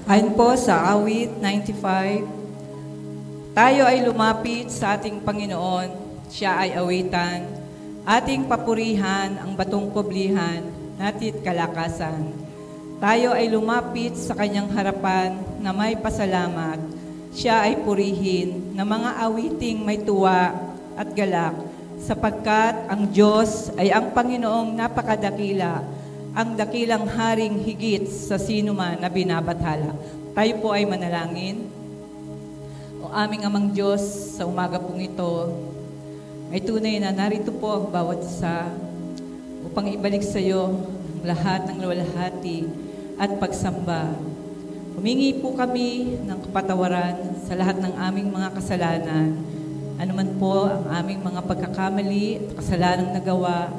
Ayon po sa awit 95, tayo ay lumapit sa ating Panginoon, siya ay awitan, ating papurihan ang batong kublihan, natit kalakasan. Tayo ay lumapit sa kanyang harapan na may pasalamat, siya ay purihin na mga awiting may tuwa at galak, sapagkat ang Diyos ay ang Panginoong napakadakila, ang dakilang haring higit sa sinuman na binabathala. Tayo po ay manalangin. O aming amang Diyos, sa umaga pong ito, ay tunay na narito po ang bawat isa upang ibalik sa iyo ang lahat ng luwalhati at pagsamba. Humingi po kami ng kapatawaran sa lahat ng aming mga kasalanan. Ano man po ang aming mga pagkakamali at kasalanang nagawa,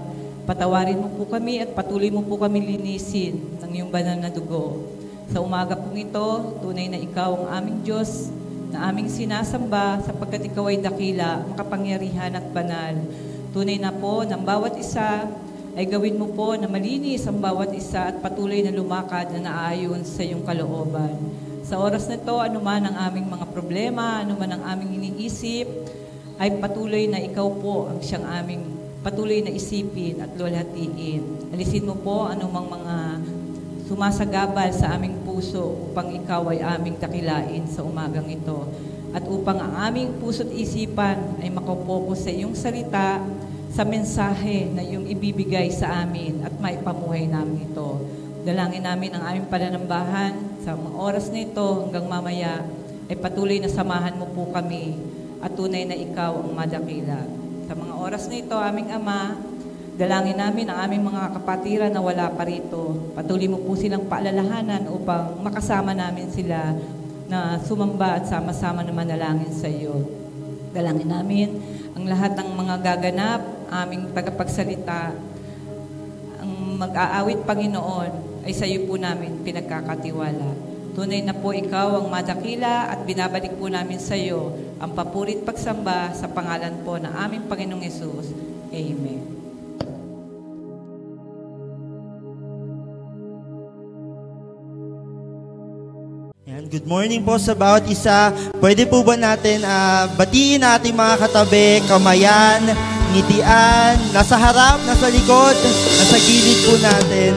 patawarin mo po kami at patuloy mo po kami linisin ng iyong banal na dugo. Sa umaga pong ito, tunay na ikaw ang aming Diyos na aming sinasamba sapagkat ikaw ay dakila, makapangyarihan at banal. Tunay na po ng bawat isa ay gawin mo po na malinis ang bawat isa at patuloy na lumakad na naayon sa iyong kalooban. Sa oras na ito, anuman ang aming mga problema, anuman ang aming iniisip, ay patuloy na ikaw po ang siyang aming patuloy na isipin at luwalhatiin. Alisin mo po anumang mga sumasagabal sa aming puso upang ikaw ay aming dakilain sa umagang ito. At upang ang aming puso't isipan ay makapokus sa iyong salita, sa mensahe na iyong ibibigay sa amin at maipamuhay namin ito. Dalangin namin ang aming pananambahan sa mga oras na ito hanggang mamaya ay patuloy na samahan mo po kami at tunay na ikaw ang madakila. Sa mga oras na ito, aming Ama, dalangin namin ang aming mga kapatiran na wala pa rito. Patuloy mo po silang paalalahanan upang makasama namin sila na sumamba at sama-sama na manalangin sa iyo. Dalangin namin ang lahat ng mga gaganap, aming tagapagsalita, ang mag-aawit Panginoon ay sa iyo po namin pinagkakatiwala. Tunay na po ikaw ang madakila at binabalik po namin sa iyo ang papurit pagsamba sa pangalan po ng aming Panginoong Hesus. Amen. Good morning po sa bawat isa. Pwede po ba natin batiin natin mga katabi, kamayan, ngitian, nasa harap, nasa likod, nasa gilid po natin.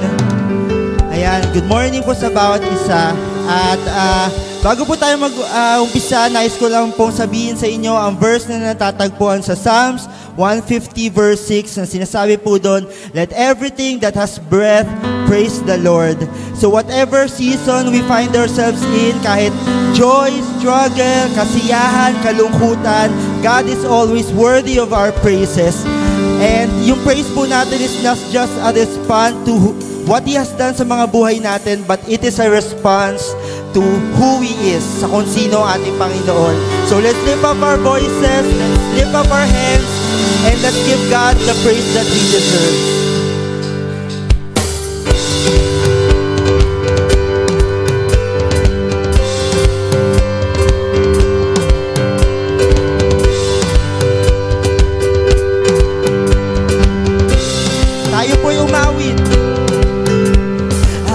Ayan, good morning po sa bawat isa. At bago po tayo mag-umpisa, nais ko lang pong sabihin sa inyo ang verse na natatagpuan sa Psalms 150 verse 6 na sinasabi po doon, let everything that has breath praise the Lord. So whatever season we find ourselves in, kahit joy, struggle, kasiyahan, kalungkutan, God is always worthy of our praises. And yung praise po natin is not just a response to what He has done sa mga buhay natin, but it is a response to who He is, sa kung sino ating Panginoon. So let's lift up our voices, let's lift up our hands, and let's give God the praise that He deserves. Tayo po'y umawit.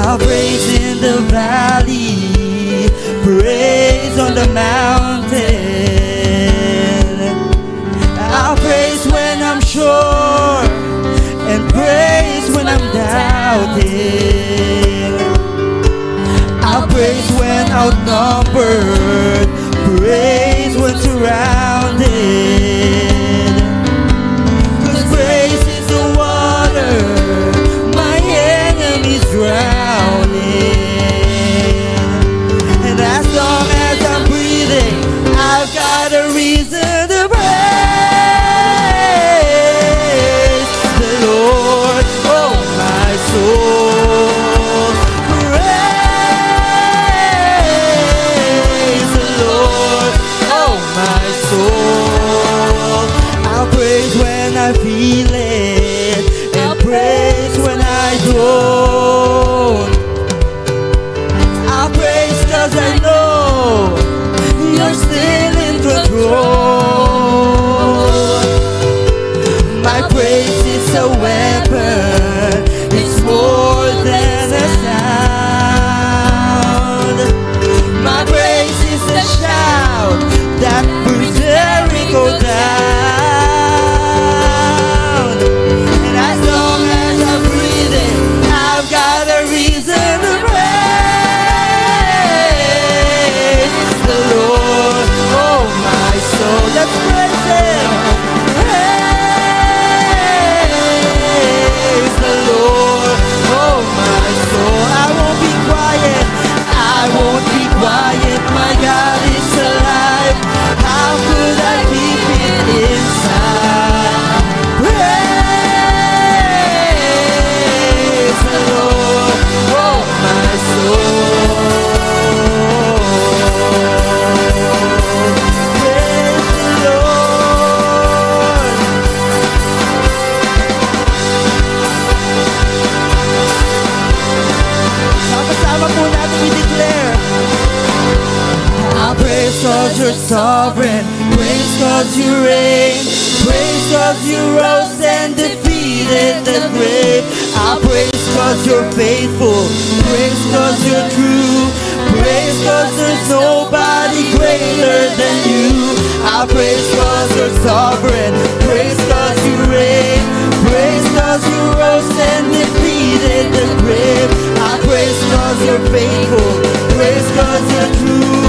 I'll praise in the valley, praise on the mountain. I'll praise when I'm sure, and praise when I'm doubting. I'll praise when outnumbered, praise when surrounded. 'Cause praise is the water my enemies drowning. And as long as I'm breathing, I've got a reason to praise the Lord, oh my soul. Praise the Lord, oh my soul. I'll praise when I feel it, and praise when I don't. I'll praise 'cause I know You're still in control. My praise is a weapon, it's more than a sound. sovereign. Praise 'cause you reign. Praise 'cause you rose and defeated the grave. I praise 'cause you're faithful. Praise 'cause you're true. Praise 'cause there's nobody greater than you. I praise 'cause you're sovereign. Praise 'cause you reign. Praise 'cause you rose and defeated the grave. I praise 'cause you're faithful. Praise 'cause you're true.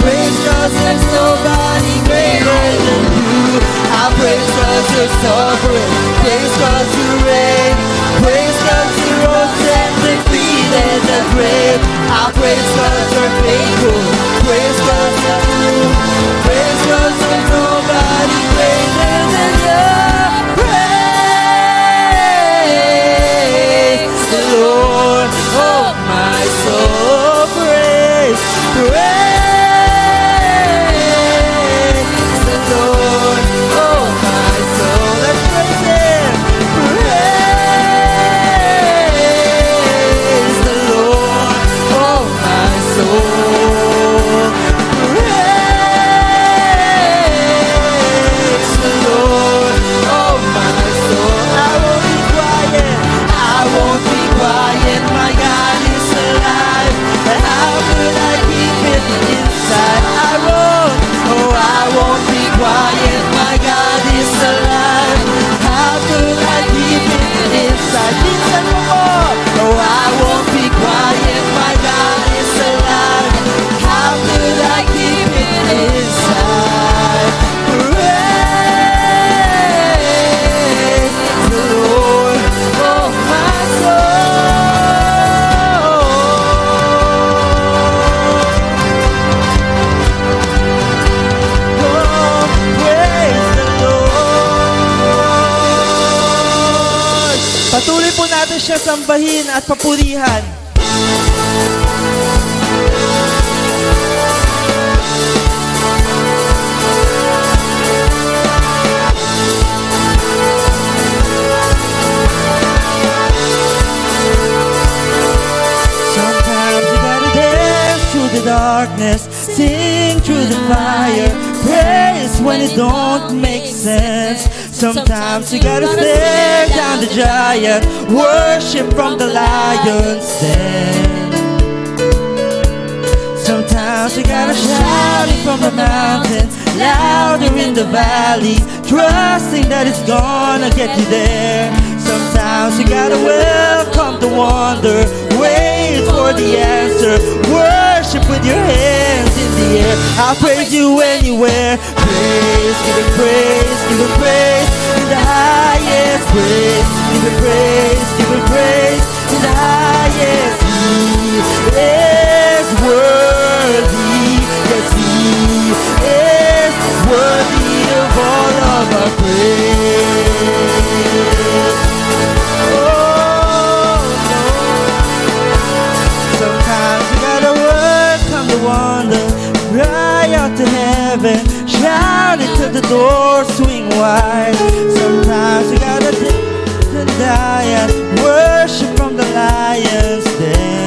Praise 'cause there's nobody greater than you. I praise 'cause you're sovereign. Praise 'cause you reign. Praise 'cause you rose and defeated the grave. I praise 'cause you're faithful. Praise 'cause you're true. Praise 'cause there's nobody greater than you. Praise the Lord, oh my soul. Praise, praise the Lord, oh my soul. Let's praise Him. Praise the Lord, oh my soul. Praise the Lord, oh my soul. I won't be quiet. I won't be quiet. My God is alive. And how could I keep it inside? I won't. Oh, I won't be quiet. My God is alive. How could I keep it inside? Listen more. Oh, I won't be quiet. My God is alive. How could I keep it inside? Praise the Lord, oh my soul. Oh, praise the Lord. Patuloy po natin siya sambahin at papurihan. Sometimes you gotta dance through the darkness, sing through the fire, praise when it don't make sense. Sometimes you gotta stare down the giant, worship from the lion's den. Sometimes you gotta shout it from the mountains, louder in the valleys, trusting that it's gonna get you there. Sometimes you gotta welcome the wonder, wait for the answer, worship with your hands in the air. I'll praise you anywhere. Praise, give it praise, give it praise in the highest. Praise, give it praise, give it praise in the highest. He is worthy, yes He is worthy of all of our praise. Sometimes you gotta welcome the wonder, cry out to heaven, shout it till the doors swing wide. Sometimes you gotta dance and die and worship from the lion's den.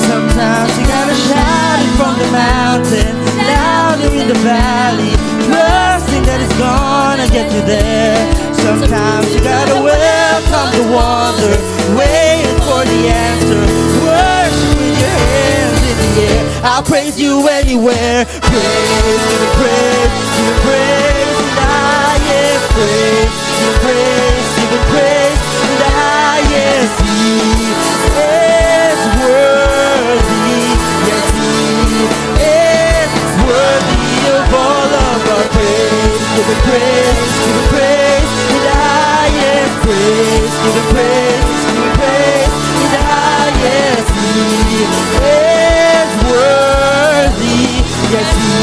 Sometimes you gotta shout it from the mountain, louder in the valley, trusting that it's gonna get you there. Sometimes you gotta welcome the wonder, wait for the answer, worship with your hands in the air. I'll praise you anywhere. Praise, give it praise, give it praise in the highest. Praise, give it praise, give it praise in the highest. He is worthy, yes He is worthy of all of our praise. Give it praise, give it praise in the highest. Praise, give it praise, give it praise in the highest. He is worthy, yes He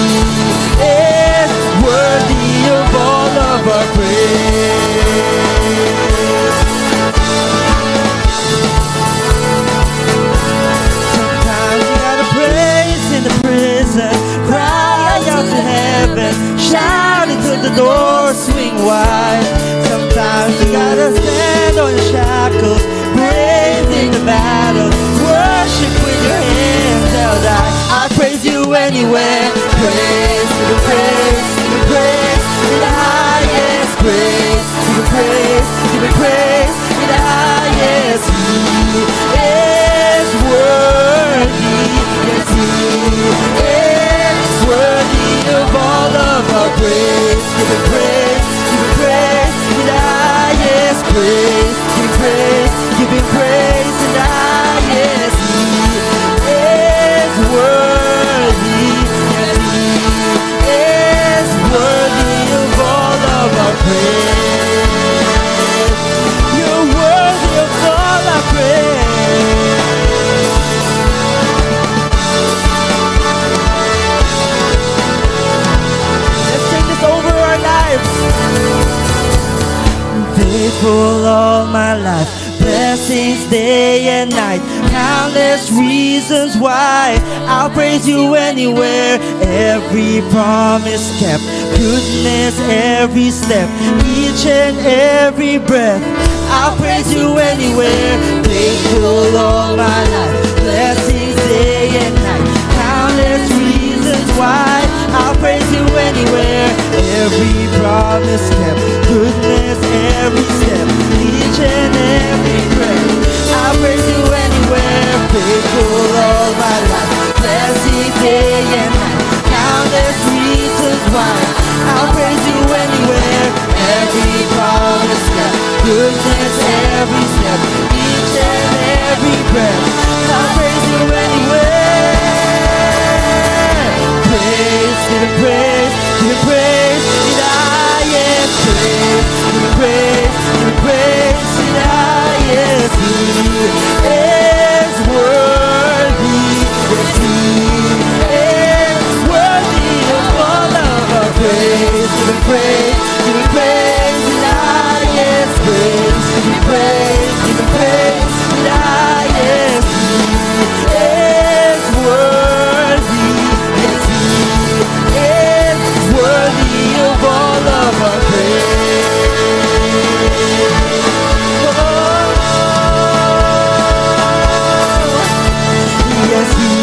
is worthy of all of our praise. life. Blessings day and night, countless reasons why I'll praise you anywhere. Every promise kept, goodness every step, each and every breath. I'll praise you anywhere. Faithful all my life, blessings day and night, countless reasons why I'll praise you anywhere. Every promise kept, goodness every step, each and every breath. I'll praise you anywhere. Faithful all my life, blessings day and night, countless reasons why I'll praise you anywhere. Every promise kept, goodness every step, each and every breath. I'll praise you anywhere. Praise, give it praise, give it praise, in the highest praise. Give it praise, give it praise, in the highest. He is worthy, yes, He is worthy of all of our praise. Give it praise, give it praise, in the highest praise. Give it praise, give it praise, in the highest. He is worthy, yes, He is worthy of all of our praise. Yes, He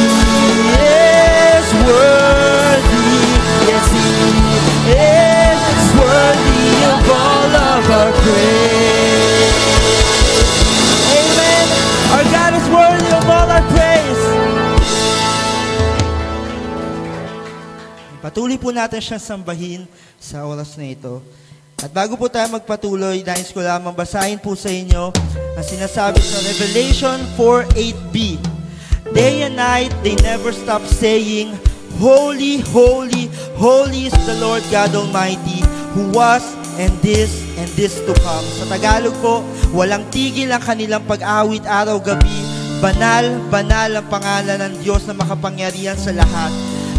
is worthy, yes, He is worthy of all of our praise. Amen. Our God is worthy of all our praise. Patuloy po natin siyang sambahin sa oras na ito. At bago po tayo magpatuloy, nais ko lamang basahin po sa inyo ang sinasabi sa Revelation 4:8b. Day and night, they never stop saying, Holy, holy, holy is the Lord God Almighty, who was and this to come. Sa Tagalog po, walang tigil ang kanilang pag-awit araw-gabi. Banal, banal ang pangalan ng Diyos na makapangyarihan sa lahat.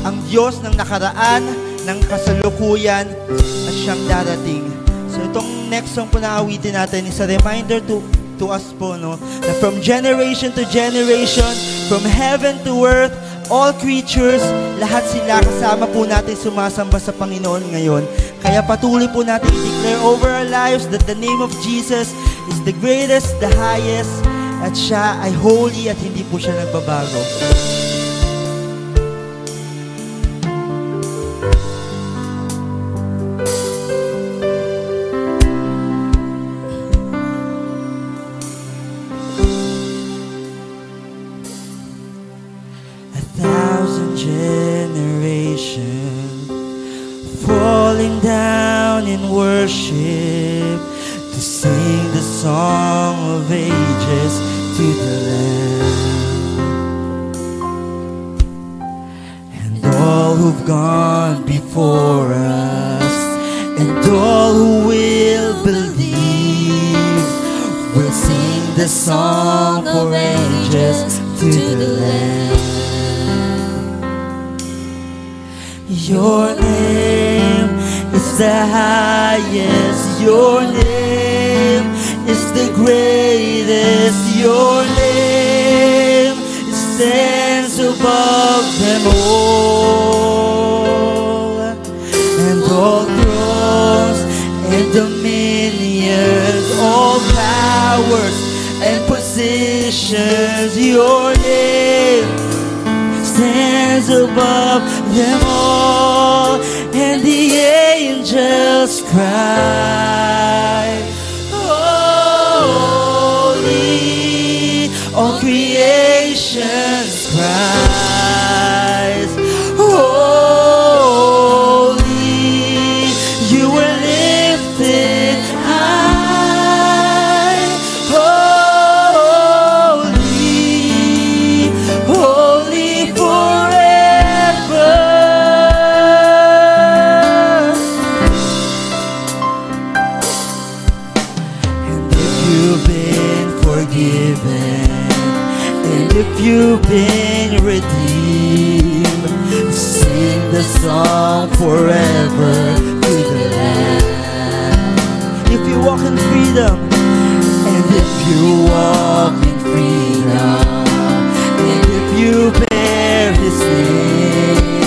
Ang Diyos ng nakaraan, ng kasalukuyan, at siyang darating. So itong next song po na awitin natin is a reminder to us po, no, na from generation to generation, from heaven to earth, all creatures, lahat sila kasama po natin sumasamba sa Panginoon ngayon. Kaya patuloy po natin i-declare over our lives that the name of Jesus is the greatest, the highest, at siya ay holy at hindi po siya nagbabago. 1,000 generations falling down in worship to sing the song of ages to the Lamb. And all who've gone before us and all who will believe will sing the song for ages to the Lamb. Your name is the highest, your name is the greatest, your name stands above them all. And all thrones and dominions, all powers and positions, your name stands above them all. And the angels cry, holy. All creation cries, holy. You were lifted high, holy, holy forever. And if you've been forgiven, and if you've been redeemed, sing the song forever to the Lamb. If you walk in freedom, and if you walk in freedom, and if you bear His name,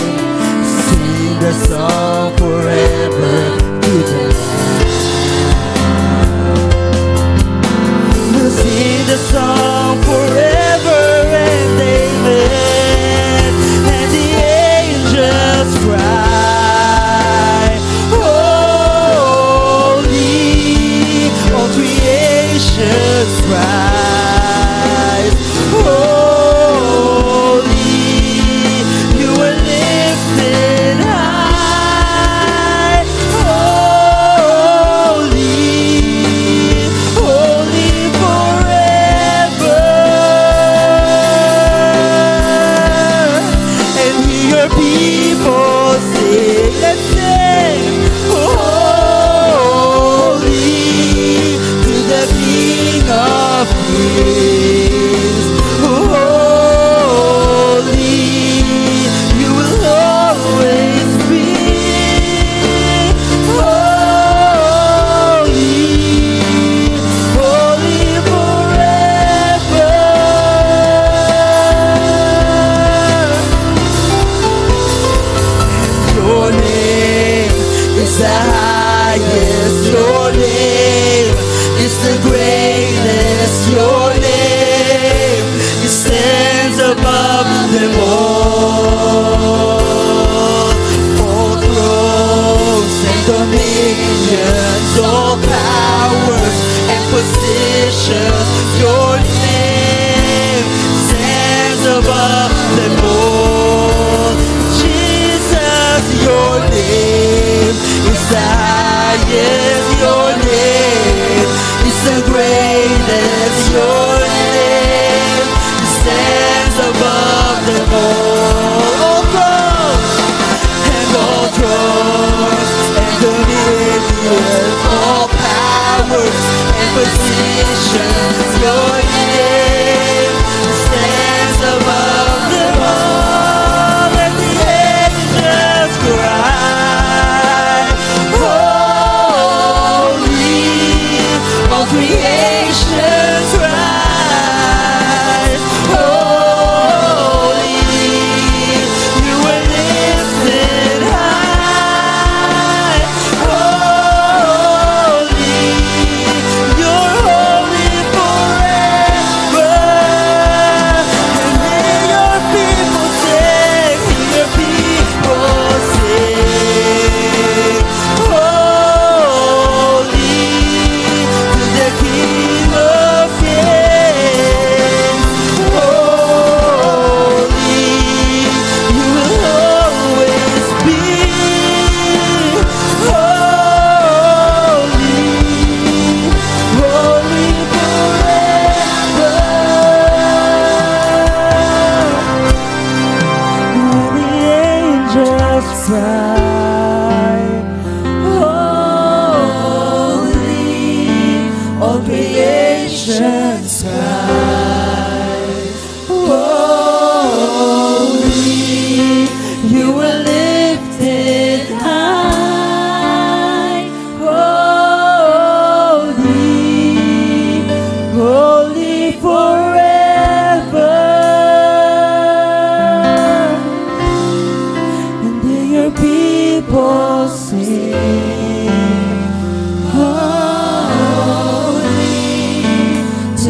sing the song forever to the Lamb. We'll sing the song forever and amen, and the angels cry, holy, all creation's cries, holy, you are lifted high, holy, holy forever. And hear your people sing, let's sing, holy to the King of Kings, holy, you will always be, holy, holy forever. Your name is the highest, your name is the greatest, your name it stands above them all. All thrones and dominions, all powers and positions, your name stands above them all. Jesus, your name is the highest, your name is the greatest, your name stands above them all. All thrones and dominions, all powers and positions, your name stands above them all. And the angels cry, holy, all creation's cries, holy, you are lifted high, holy, you're holy forever. And hear your people sing, hear your people sing, holy to the King of Kings, holy, you will always be, holy, holy forever. And the angels cry, holy, all creation's cry, holy, you are lifted high, holy, holy forever. And then your people sing, holy to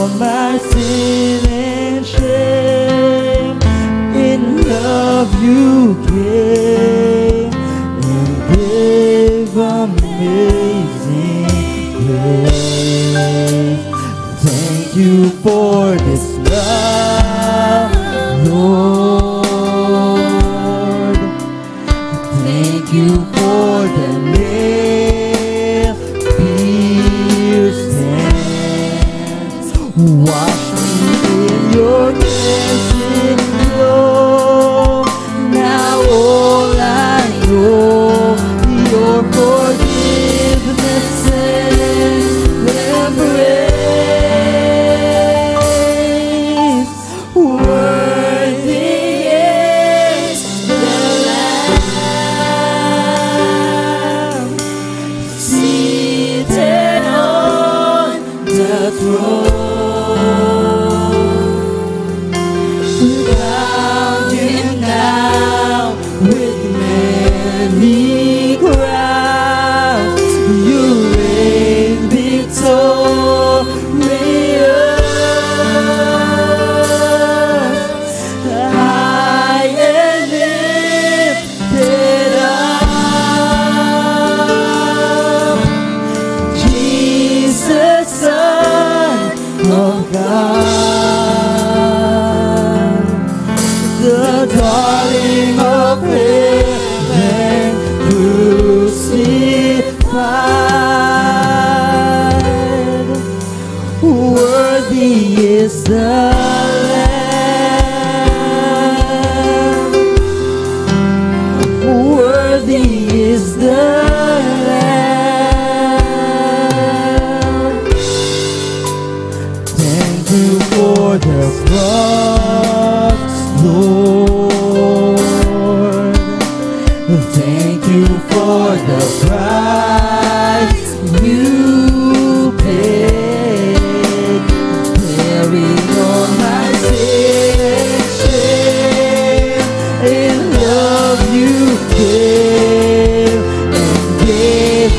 all my sin and shame. In love you came and gave amazing grace. Thank you for this love, Lord. Thank you for the nail-pierced hands. Wash me in your cleansing flow. Now all I know, your forgiveness and embrace. Worthy is the Lamb seated on the throne. Crown him now with many crowns. You reign victorious, high and lifted up. Jesus, Son of God, the darling of heaven, crucified. Worthy is the Lamb. Worthy is the Lamb. Thank you for the cross, Lord. Thank you for the price you paid, bearing all my sin and shame. In love you gave and gave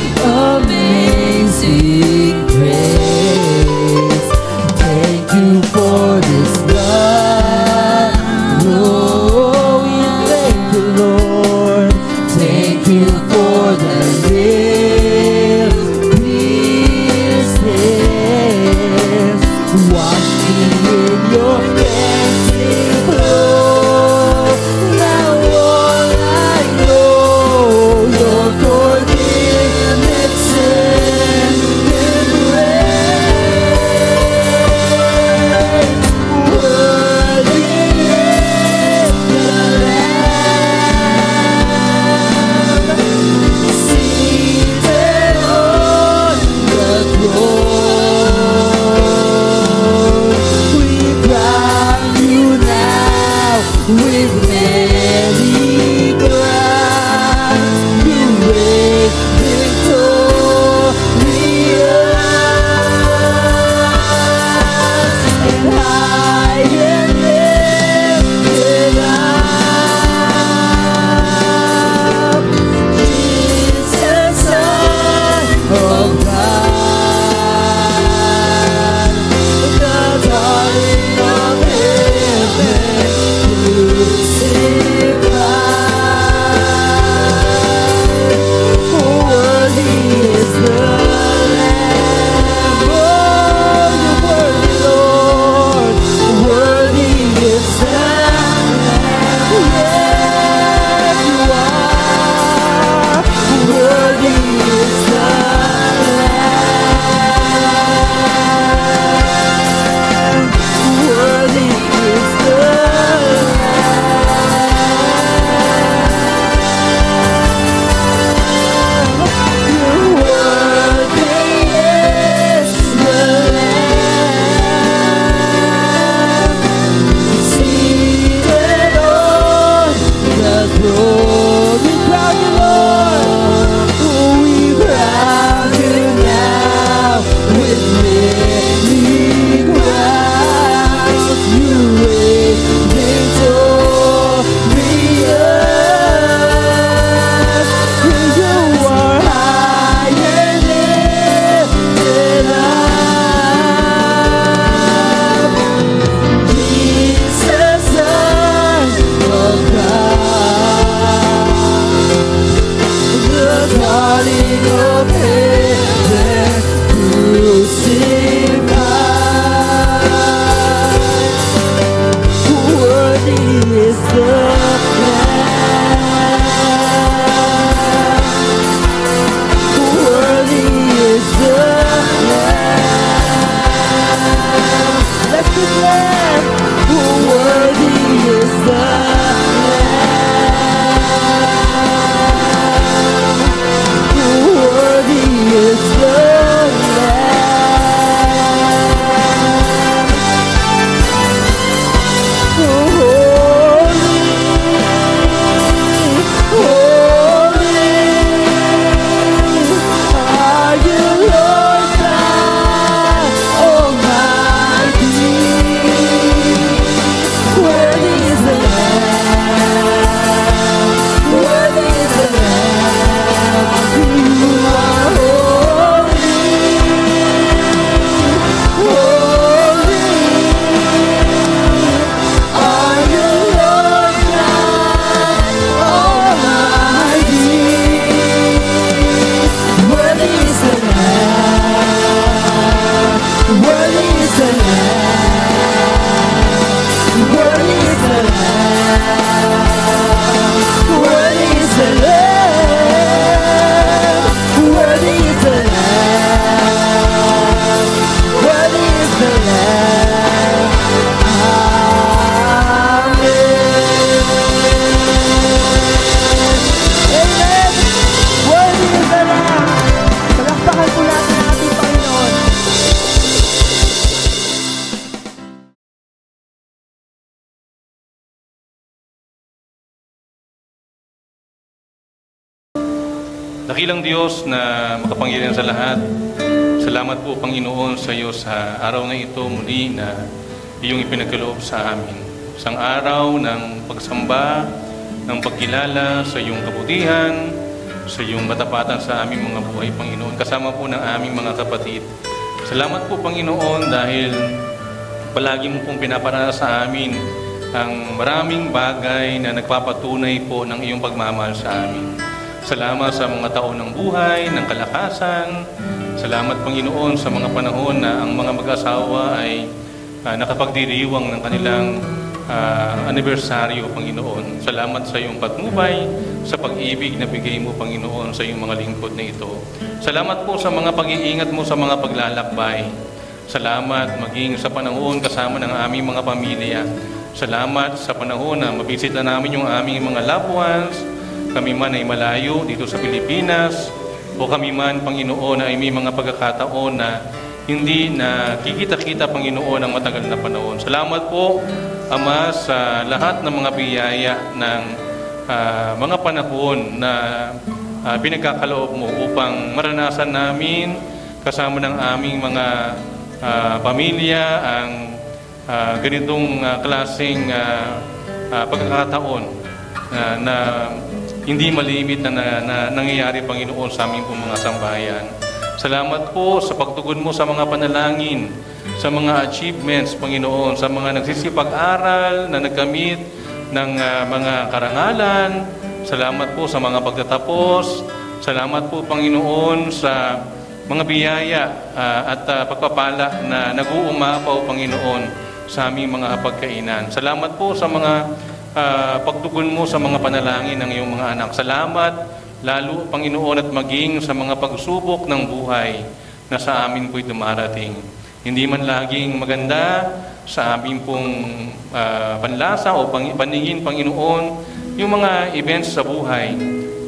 amazing grace. Thank you for this love, Lamb. Worthy is the Lamb. Worthy is the Dakilang Diyos na makapangyarihan sa lahat, salamat po Panginoon sa iyo sa araw na ito muli na iyong ipinagkaloob sa amin. Isang araw ng pagsamba, ng pagkilala sa iyong kabutihan, sa iyong katapatan sa aming mga buhay, Panginoon, kasama po ng aming mga kapatid. Salamat po Panginoon dahil palagi mo pong pinaparana sa amin ang maraming bagay na nagpapatunay po ng iyong pagmamahal sa amin. Salamat sa mga taon ng buhay, ng kalakasan. Salamat, Panginoon, sa mga panahon na ang mga mag-asawa ay nakapagdiriwang ng kanilang anibersaryo, Panginoon. Salamat sa iyong patnubay, sa pag-ibig na bigay mo, Panginoon, sa iyong mga lingkod na ito. Salamat po sa mga pag-iingat mo sa mga paglalakbay. Salamat maging sa panahon kasama ng aming mga pamilya. Salamat sa panahon na mabisita namin yung aming mga loved ones. Kami man ay malayo dito sa Pilipinas o kami man, Panginoon, ay may mga pagkakataon na hindi na kikita-kita, Panginoon, ang matagal na panahon. Salamat po, Ama, sa lahat ng mga biyaya ng mga panahon na pinagkakaloob mo upang maranasan namin kasama ng aming mga pamilya ang ganitong klaseng pagkakataon na hindi malimit na nangyayari, Panginoon, sa aming pong mga sambahayan. Salamat po sa pagtugon mo sa mga panalangin, sa mga achievements, Panginoon, sa mga nagsisipag-aral na nagkamit ng mga karangalan. Salamat po sa mga pagtatapos. Salamat po, Panginoon, sa mga biyaya at pagpapala na nag-uumapaw, Panginoon, sa aming mga pagkainan. Salamat po sa mga pagtugon mo sa mga panalangin ng iyong mga anak. Salamat, lalo, Panginoon, at maging sa mga pagsubok ng buhay na sa amin po'y dumarating. Hindi man laging maganda sa amin pong panlasa o paningin, Panginoon, yung mga events sa buhay.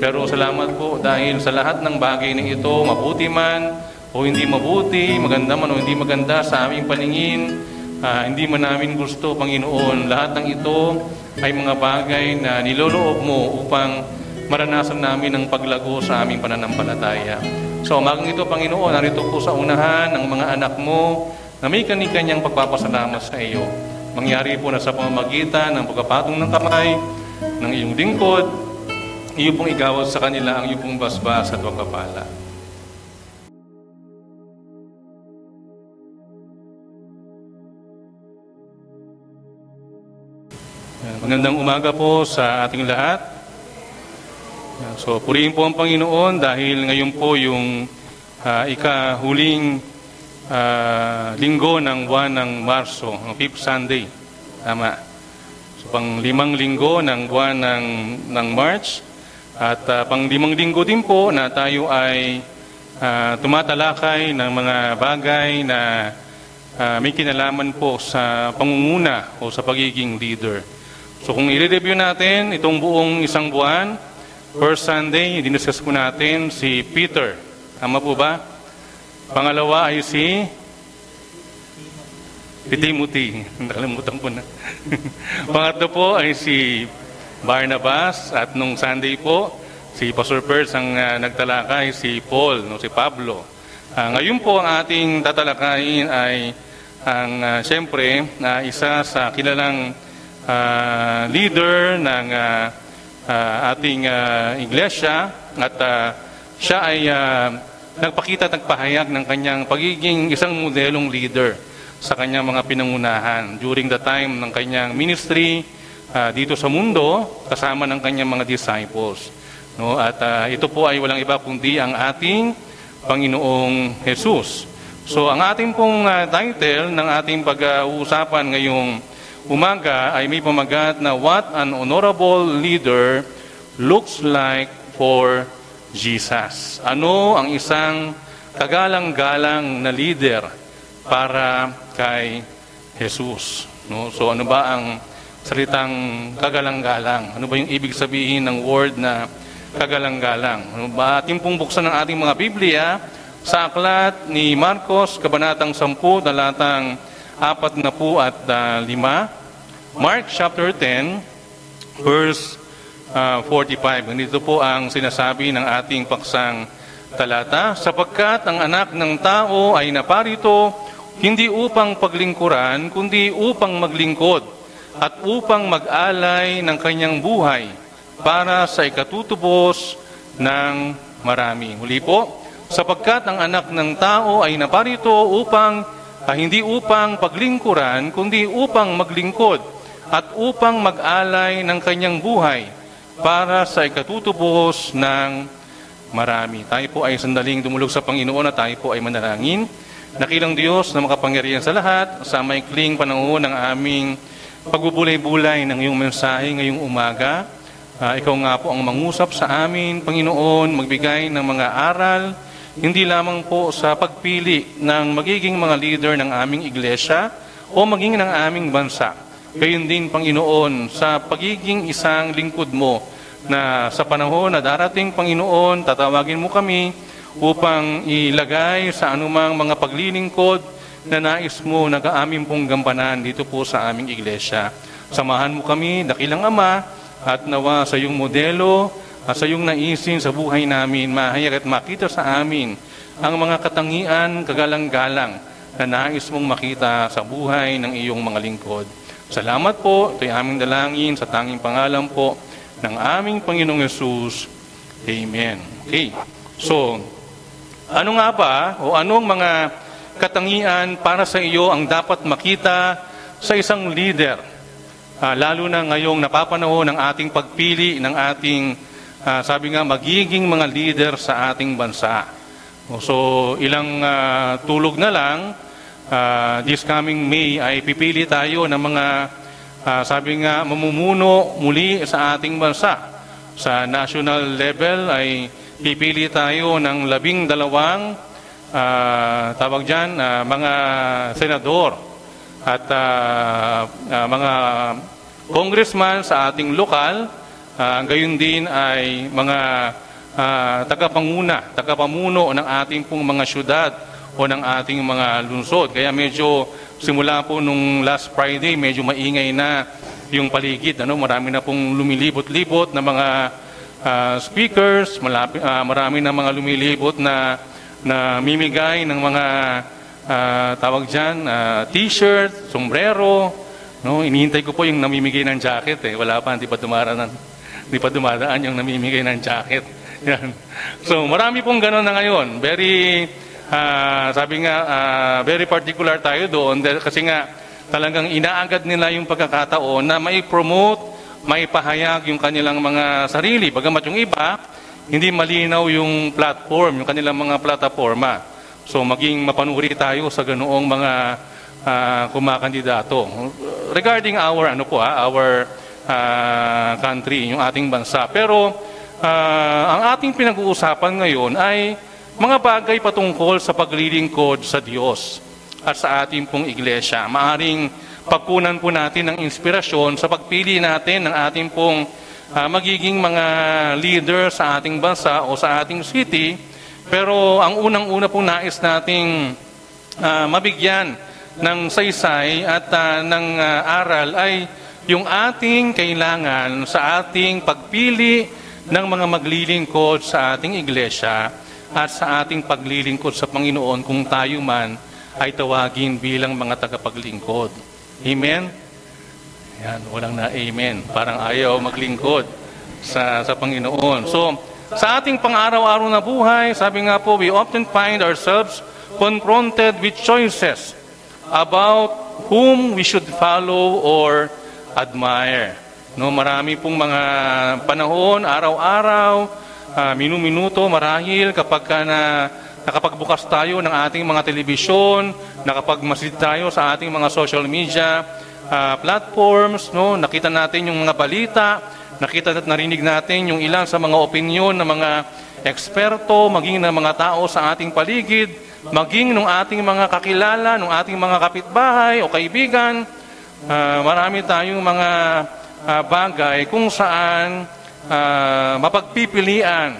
Pero salamat po dahil sa lahat ng bagay na ito, mabuti man o hindi mabuti, maganda man o hindi maganda sa aming paningin, hindi man namin gusto, Panginoon, lahat ng ito ay mga bagay na niloloob mo upang maranasan namin ang paglago sa aming pananampalataya. So, umagang ito, Panginoon, narito po sa unahan ng mga anak mo na may kani-kanyang pagpapasalamat sa iyo. Mangyari po na sa pamamagitan ng pagkapatong ng kamay ng iyong lingkod, iyo pong igawad sa kanila ang iyo pong basbas at pagpapala. Magandang umaga po sa ating lahat. So, purihin po ang Panginoon dahil ngayon po yung ikahuling linggo ng buwan ng Marso, ang 5th Sunday. Tama. So, pang 5 linggo ng buwan ng March. At pang 5 linggo din po na tayo ay tumatalakay ng mga bagay na may kinalaman po sa pangunguna o sa pagiging leader. So kung i-review natin itong buong isang buwan, first Sunday, diniscuss po natin si Peter. Tama po ba? Pangalawa ay si Timothy. Nakalimutan po na. Pangatlo po ay si Barnabas. At nung Sunday po, si Pastor Perz ang nagtalakay, si Paul, no, si Pablo. Ngayon po ang ating tatalakayin ay ang siyempre isa sa kilalang leader ng ating iglesia at siya ay nagpahayag ng kanyang pagiging isang modelong leader sa kanyang mga pinangunahan during the time ng kanyang ministry dito sa mundo kasama ng kanyang mga disciples. No? At ito po ay walang iba kundi ang ating Panginoong Jesus. So ang ating pong title ng ating pag-uusapan ngayong umaga ay may pamagat na What an Honorable Leader Looks Like for Jesus. Ano ang isang kagalang-galang na leader para kay Jesus? No? So ano ba ang salitang kagalang-galang? Ano ba yung ibig sabihin ng word na kagalang-galang? Ano ba? Ating pong buksan ng ating mga Biblia sa aklat ni Marcos, Kabanatang 10, talatang 45. Mark chapter 10, verse 45. Ganito po ang sinasabi ng ating paksang talata. Sapagkat ang anak ng tao ay naparito, hindi upang paglingkuran, kundi upang maglingkod, at upang mag-alay ng kanyang buhay, para sa ikatutubos ng marami. Muli po, sapagkat ang anak ng tao ay naparito upang, hindi upang paglingkuran, kundi upang maglingkod, at upang mag-alay ng kanyang buhay, para sa ikatutubos ng marami. Tayo po ay sandaling dumulog sa Panginoon at tayo po ay manalangin. Nakilang Diyos na makapangyarihan sa lahat, sa maikling panahon ng aming pagbubulay-bulay ng iyong mensahe ngayong umaga. Ikaw nga po ang mangusap sa amin, Panginoon, magbigay ng mga aral, hindi lamang po sa pagpili ng magiging mga leader ng aming iglesia o maging ng aming bansa. Gayon din, Panginoon, sa pagiging isang lingkod mo na sa panahon na darating, Panginoon, tatawagin mo kami upang ilagay sa anumang mga paglilingkod na nais mo na kaaming pong gampanan dito po sa aming iglesia. Samahan mo kami, dakilang Ama, at nawa sa iyong modelo at sa iyong naisin sa buhay namin, mahayag at makita sa amin ang mga katangian, kagalang-galang na nais mong makita sa buhay ng iyong mga lingkod. Salamat po, ito'y aming dalangin sa tanging pangalan po ng aming Panginoong Yesus. Amen. Okay. So, ano nga ba o anong mga katangian para sa iyo ang dapat makita sa isang leader? Lalo na ngayong napapanahon ng ating pagpili ng ating, sabi nga, magiging mga leader sa ating bansa. So, ilang tulog na lang, this coming May ay pipili tayo ng mga, sabi nga, mamumuno muli sa ating bansa. Sa national level ay pipili tayo ng 12 tawag dyan, mga senador at mga congressman sa ating lokal, gayon din ay mga tagapamuno ng ating pong mga syudad o ng ating mga lungsod. Kaya medyo simula po nung last Friday, medyo maingay na yung paligid. Marami na pong lumilibot-libot na mga speakers, marami na mga lumilibot na mimigay ng mga tawag dyan, t-shirt, sombrero. Inihintay ko po yung namimigay ng jacket. Wala pa, hindi pa dumadaan yung namimigay ng jacket. Yan. So marami pong gano'n na ngayon. Very, sabi nga, very particular tayo doon kasi nga talagang inaagad nila yung pagkakataon na mai-promote, maipahayag yung kanilang mga sarili. Bagamat yung iba, hindi malinaw yung platform, yung kanilang mga plataforma. So maging mapanuri tayo sa ganoong mga kumakandidato. Regarding our country, yung ating bansa. Pero ang ating pinag-uusapan ngayon ay mga bagay patungkol sa paglilingkod sa Diyos. at sa ating pong iglesia. Maaring pagkunan po natin ng inspirasyon sa pagpili natin ng ating pong magiging mga leader sa ating bansa o sa ating city. Pero ang unang-una po nais nating mabigyan ng saysay at ng aral ay yung ating kailangan sa ating pagpili ng mga maglilingkod sa ating iglesia at sa ating paglilingkod sa Panginoon kung tayo man ay tawagin bilang mga tagapaglingkod. Amen? Yan, walang na amen. Parang ayaw maglingkod sa Panginoon. So, sa ating pang-araw-araw na buhay, sabi nga po, we often find ourselves confronted with choices about whom we should follow or admire. No, marami pong mga panahon, araw-araw, minu-minuto, marahil kapag nakapagbukas tayo ng ating mga telebisyon, nakapagmasid tayo sa ating mga social media platforms, no, nakita natin yung mga balita, nakita at narinig natin yung ilan sa mga opinyon ng mga eksperto, maging ng mga tao sa ating paligid, maging ng ating mga kakilala, ng ating mga kapitbahay o kaibigan. Marami tayong mga bagay kung saan mapagpipilian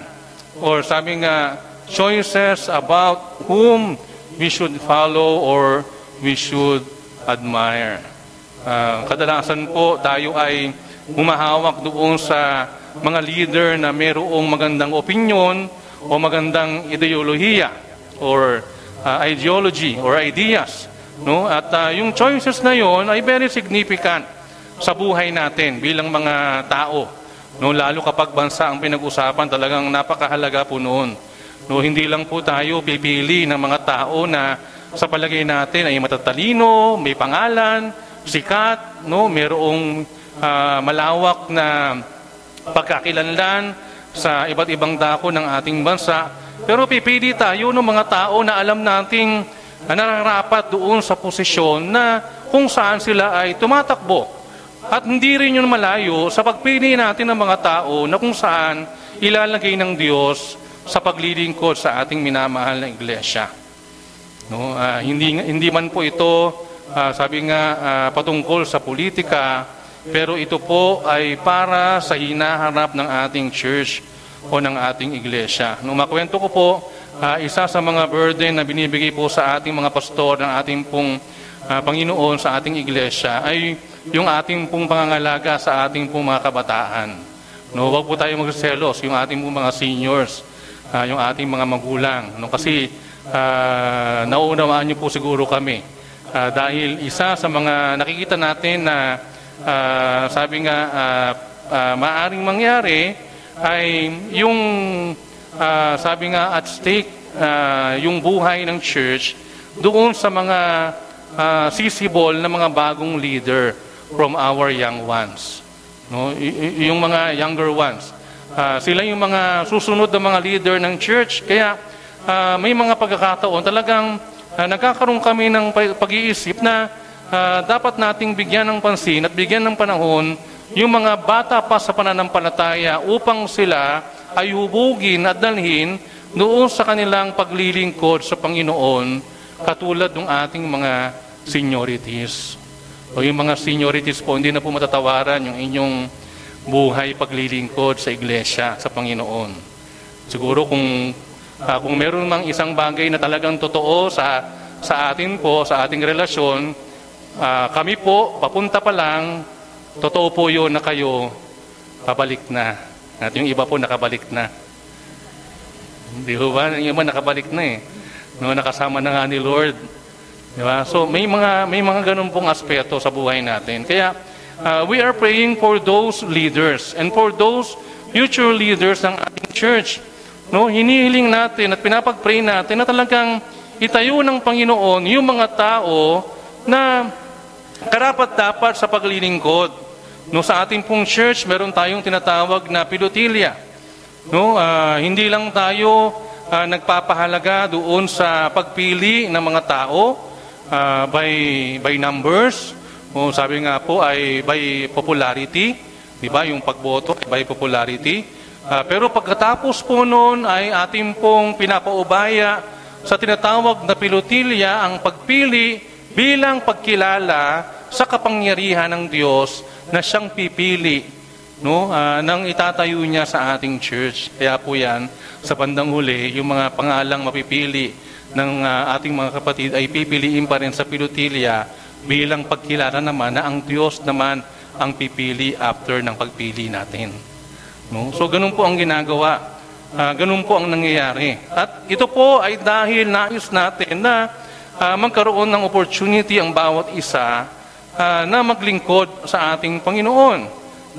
or sabi nga choices about whom we should follow or we should admire. Kadalasan po tayo ay humahawak doon sa mga leader na mayroong magandang opinyon o magandang ideolohiya or ideology or ideas. No? At yung choices na yon ay very significant sa buhay natin bilang mga tao. No? Lalo kapag bansa ang pinag-usapan, talagang napakahalaga po noon. No? Hindi lang po tayo pipili ng mga tao na sa palagay natin ay matatalino, may pangalan, sikat, no? Mayroong malawak na pagkakilanlan sa iba't ibang dako ng ating bansa. Pero pipili tayo ng mga tao na alam nating nararapat doon sa posisyon na kung saan sila ay tumatakbo. At hindi rin yun malayo sa pagpili natin ng mga tao na kung saan ilalagay ng Diyos sa paglilingkod sa ating minamahal na iglesia. No? Hindi man po ito, sabi nga, patungkol sa politika, pero ito po ay para sa hinaharap ng ating church o ng ating iglesia. Nung makwento ko po, isa sa mga burden na binibigay po sa ating mga pastor ng ating pong Panginoon sa ating iglesia ay yung ating pong pangangalaga sa ating pong mga kabataan. No, wag po tayo magselos yung ating pong mga seniors, yung ating mga magulang. No, kasi naunawaan niyo po siguro kami. Dahil isa sa mga nakikita natin na sabi nga maaring mangyari ay yung sabi nga at stake yung buhay ng church doon sa mga sisibol na mga bagong leader from our young ones. No? Yung mga younger ones. Sila yung mga susunod na mga leader ng church. Kaya may mga pagkakataon talagang nagkakaroon kami ng pag-iisip na dapat nating bigyan ng pansin at bigyan ng panahon yung mga bata pa sa pananampalataya upang sila ay hubugin at dalhin doon sa kanilang paglilingkod sa Panginoon katulad ng ating mga seniorities. O yung mga seniorities po, hindi na po matatawaran yung inyong buhay paglilingkod sa iglesia, sa Panginoon. Siguro kung meron mang isang bagay na talagang totoo sa atin po, sa ating relasyon, kami po, papunta pa lang, totoo po yun na kayo, pabalik na. At yung iba po nakabalik na. Di ba? Yung iba nakabalik na eh. No, nakasama na nga ni Lord. Di ba? So may mga ganun pong aspeto sa buhay natin. Kaya we are praying for those leaders and for those future leaders ng ating church. No, hinihiling natin at pinapag-pray natin na talagang itayo ng Panginoon yung mga tao na karapat-dapat sa paglilingkod. No, sa ating pong church, meron tayong tinatawag na pedophile. No, hindi lang tayo nagpapahalaga doon sa pagpili ng mga tao by numbers. O sabi nga po ay by popularity, di ba? Yung pagboto by popularity. Pero pagkatapos po noon ay ating pong pinapaubaya sa tinatawag na pilotilya ang pagpili bilang pagkilala sa kapangyarihan ng Diyos na siyang pipili, no, nang itatayo niya sa ating church. Kaya po yan, sa bandang huli, yung mga pangalang mapipili ng ating mga kapatid ay pipiliin pa rin sa pilotilya bilang pagkilala naman na ang Diyos naman ang pipili after ng pagpili natin. No? So ganun po ang ginagawa. Ganun po ang nangyayari. At ito po ay dahil nais natin na magkaroon ng opportunity ang bawat isa na maglingkod sa ating Panginoon,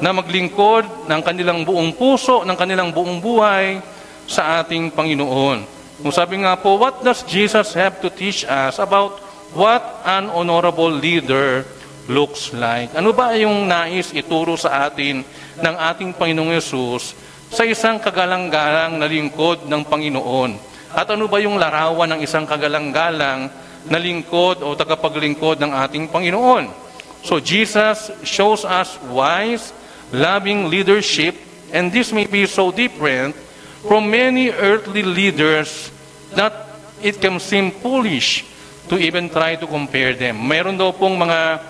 na maglingkod ng kanilang buong puso, ng kanilang buong buhay sa ating Panginoon. Kung sabi nga po, what does Jesus have to teach us about what an honorable leader looks like? Ano ba yung nais ituro sa atin ng ating Panginoong Yesus sa isang kagalang-galang na lingkod ng Panginoon? At ano ba yung larawan ng isang kagalang-galang na lingkod o tagapaglingkod ng ating Panginoon? So Jesus shows us wise, loving leadership, and this may be so different from many earthly leaders that it can seem foolish to even try to compare them. Mayroon daw pong mga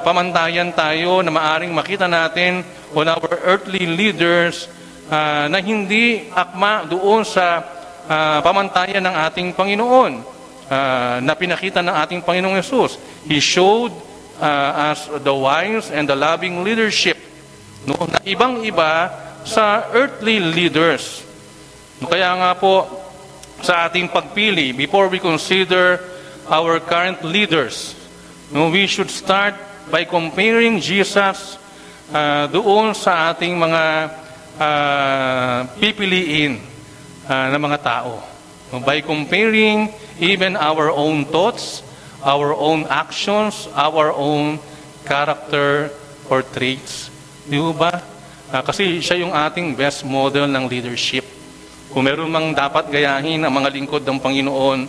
pamantayan tayo na maaring makita natin on our earthly leaders na hindi akma doon sa pamantayan ng ating Panginoon na pinakita ng ating Panginoong Yesus. He showed us the wise and the loving leadership, no, na ibang-iba sa earthly leaders. Kaya nga po, sa ating pagpili, before we consider our current leaders, no, we should start by comparing Jesus doon sa ating mga pipiliin na mga tao. By comparing even our own thoughts, our own actions, our own character or traits. Di ba? Kasi siya yung ating best model ng leadership. Kung meron mang dapat gayahin ang mga lingkod ng Panginoon,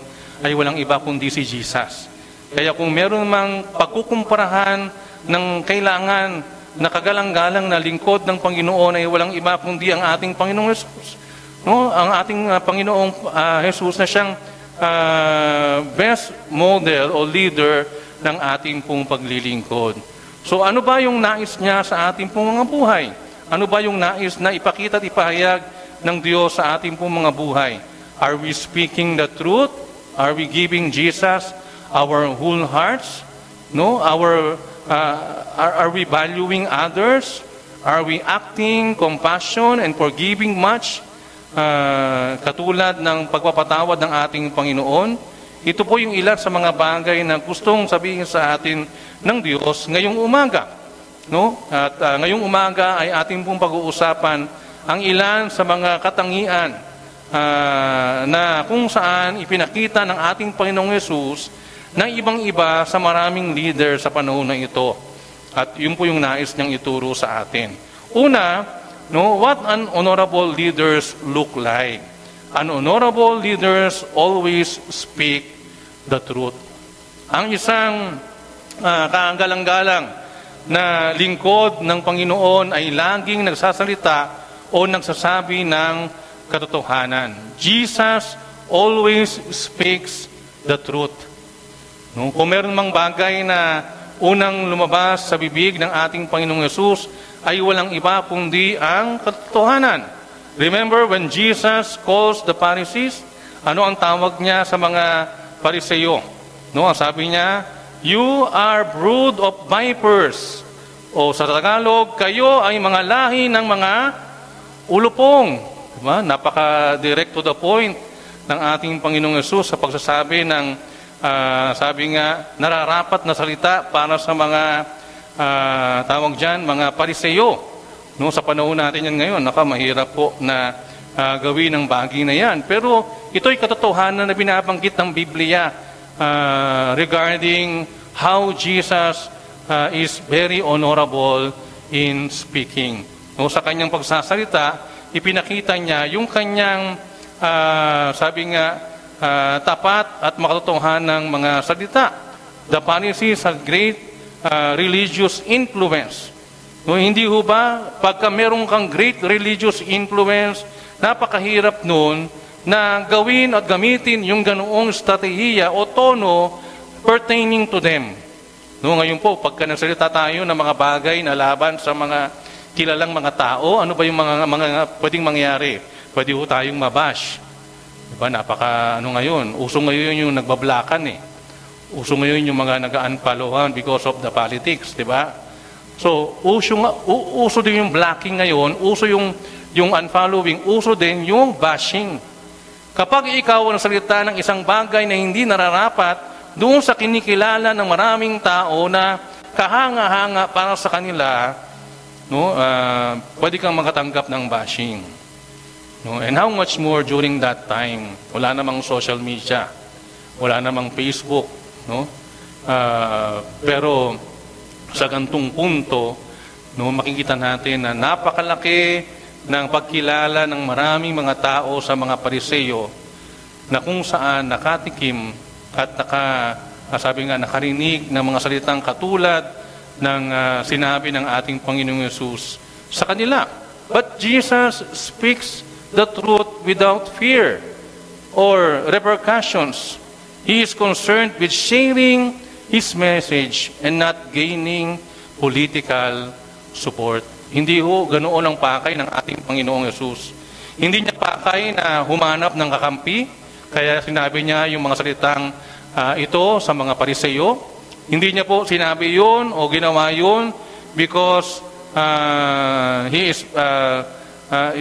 ay walang iba kundi si Jesus. Kaya kung meron mang pagkukumparahan ng kailangan na kagalang-galang na lingkod ng Panginoon, ay walang iba kundi ang ating Panginoong Jesus. No? Ang ating Panginoong Jesus na siyang best model o leader ng ating pong paglilingkod. So ano ba yung nais niya sa ating pong mga buhay? Ano ba yung nais na ipakita at ipahayag ng Diyos sa ating pong mga buhay? Are we speaking the truth? Are we giving Jesus our whole hearts? No? Are we valuing others? Are we acting compassion and forgiving much? Katulad ng pagpapatawad ng ating Panginoon. Ito po yung ilan sa mga bagay na gustong sabihin sa atin ng Diyos ngayong umaga. No? At ngayong umaga ay ating pong pag-uusapan ang ilan sa mga katangian na kung saan ipinakita ng ating Panginoong Yesus na ibang-iba sa maraming leader sa panahon na ito. At yun po yung nais niyang ituro sa atin. Una, no, what an honorable leaders look like. An honorable leaders always speak the truth. Ang isang kaanggalang-galang na lingkod ng Panginoon ay laging nagsasalita o nagsasabi ng katotohanan. Jesus always speaks the truth. No, kung meron mang bagay na unang lumabas sa bibig ng ating Panginoong Yesus, ay walang iba kundi ang katotohanan. Remember when Jesus calls the Pharisees, ano ang tawag niya sa mga Pariseyo? No, ang sabi niya, you are brood of vipers. O sa Tagalog, kayo ay mga lahi ng mga ulupong. Diba? Napaka-direct to the point ng ating Panginoong Yesus sa pagsasabi ng, sabi nga, nararapat na salita para sa mga tawag dyan, mga Pariseyo. No, sa panahon natin yan ngayon, mahirap po na gawin ang bagay na yan. Pero ito'y katotohanan na binabanggit ng Biblia regarding how Jesus is very honorable in speaking. No, sa kanyang pagsasalita, ipinakita niya yung kanyang, sabi nga, tapat at makatotohanan ng mga salita. The Pharisees had great religious influence. No, hindi ho ba, pagka meron kang great religious influence, napakahirap nun na gawin at gamitin yung ganoong strategiya o tono pertaining to them. No, ngayon po, pagka nagsalita tayo ng mga bagay na laban sa mga kilalang mga tao, ano ba yung mga pwedeng mangyari? Pwede po tayong mabash. Diba, ngayon, uso ngayon yung nagbablakan eh. Uso ngayon yung mga nag-unfollowan because of the politics, diba? So, uso din yung blocking ngayon, uso yung unfollowing, uso din yung bashing. Kapag ikaw ang salita ng isang bagay na hindi nararapat, doon sa kinikilala ng maraming tao na kahanga-hanga para sa kanila, no, pwede kang makatanggap ng bashing. No? And how much more during that time? Wala namang social media, wala namang Facebook. No? Pero sa gantong punto, no, makikita natin na napakalaki ng pagkilala ng maraming mga tao sa mga Pariseyo na kung saan nakatikim at nakarinig ng mga salitang katulad ng sinabi ng ating Panginoong Yesus sa kanila. But Jesus speaks the truth without fear or repercussions. He is concerned with sharing His message and not gaining political support. Hindi ho ganoon ang pakay ng ating Panginoong Yesus. Hindi niya pakay na humanap ng kakampi, kaya sinabi niya yung mga salitang ito sa mga Pariseyo. Hindi niya po sinabi yun o ginawa yun because He is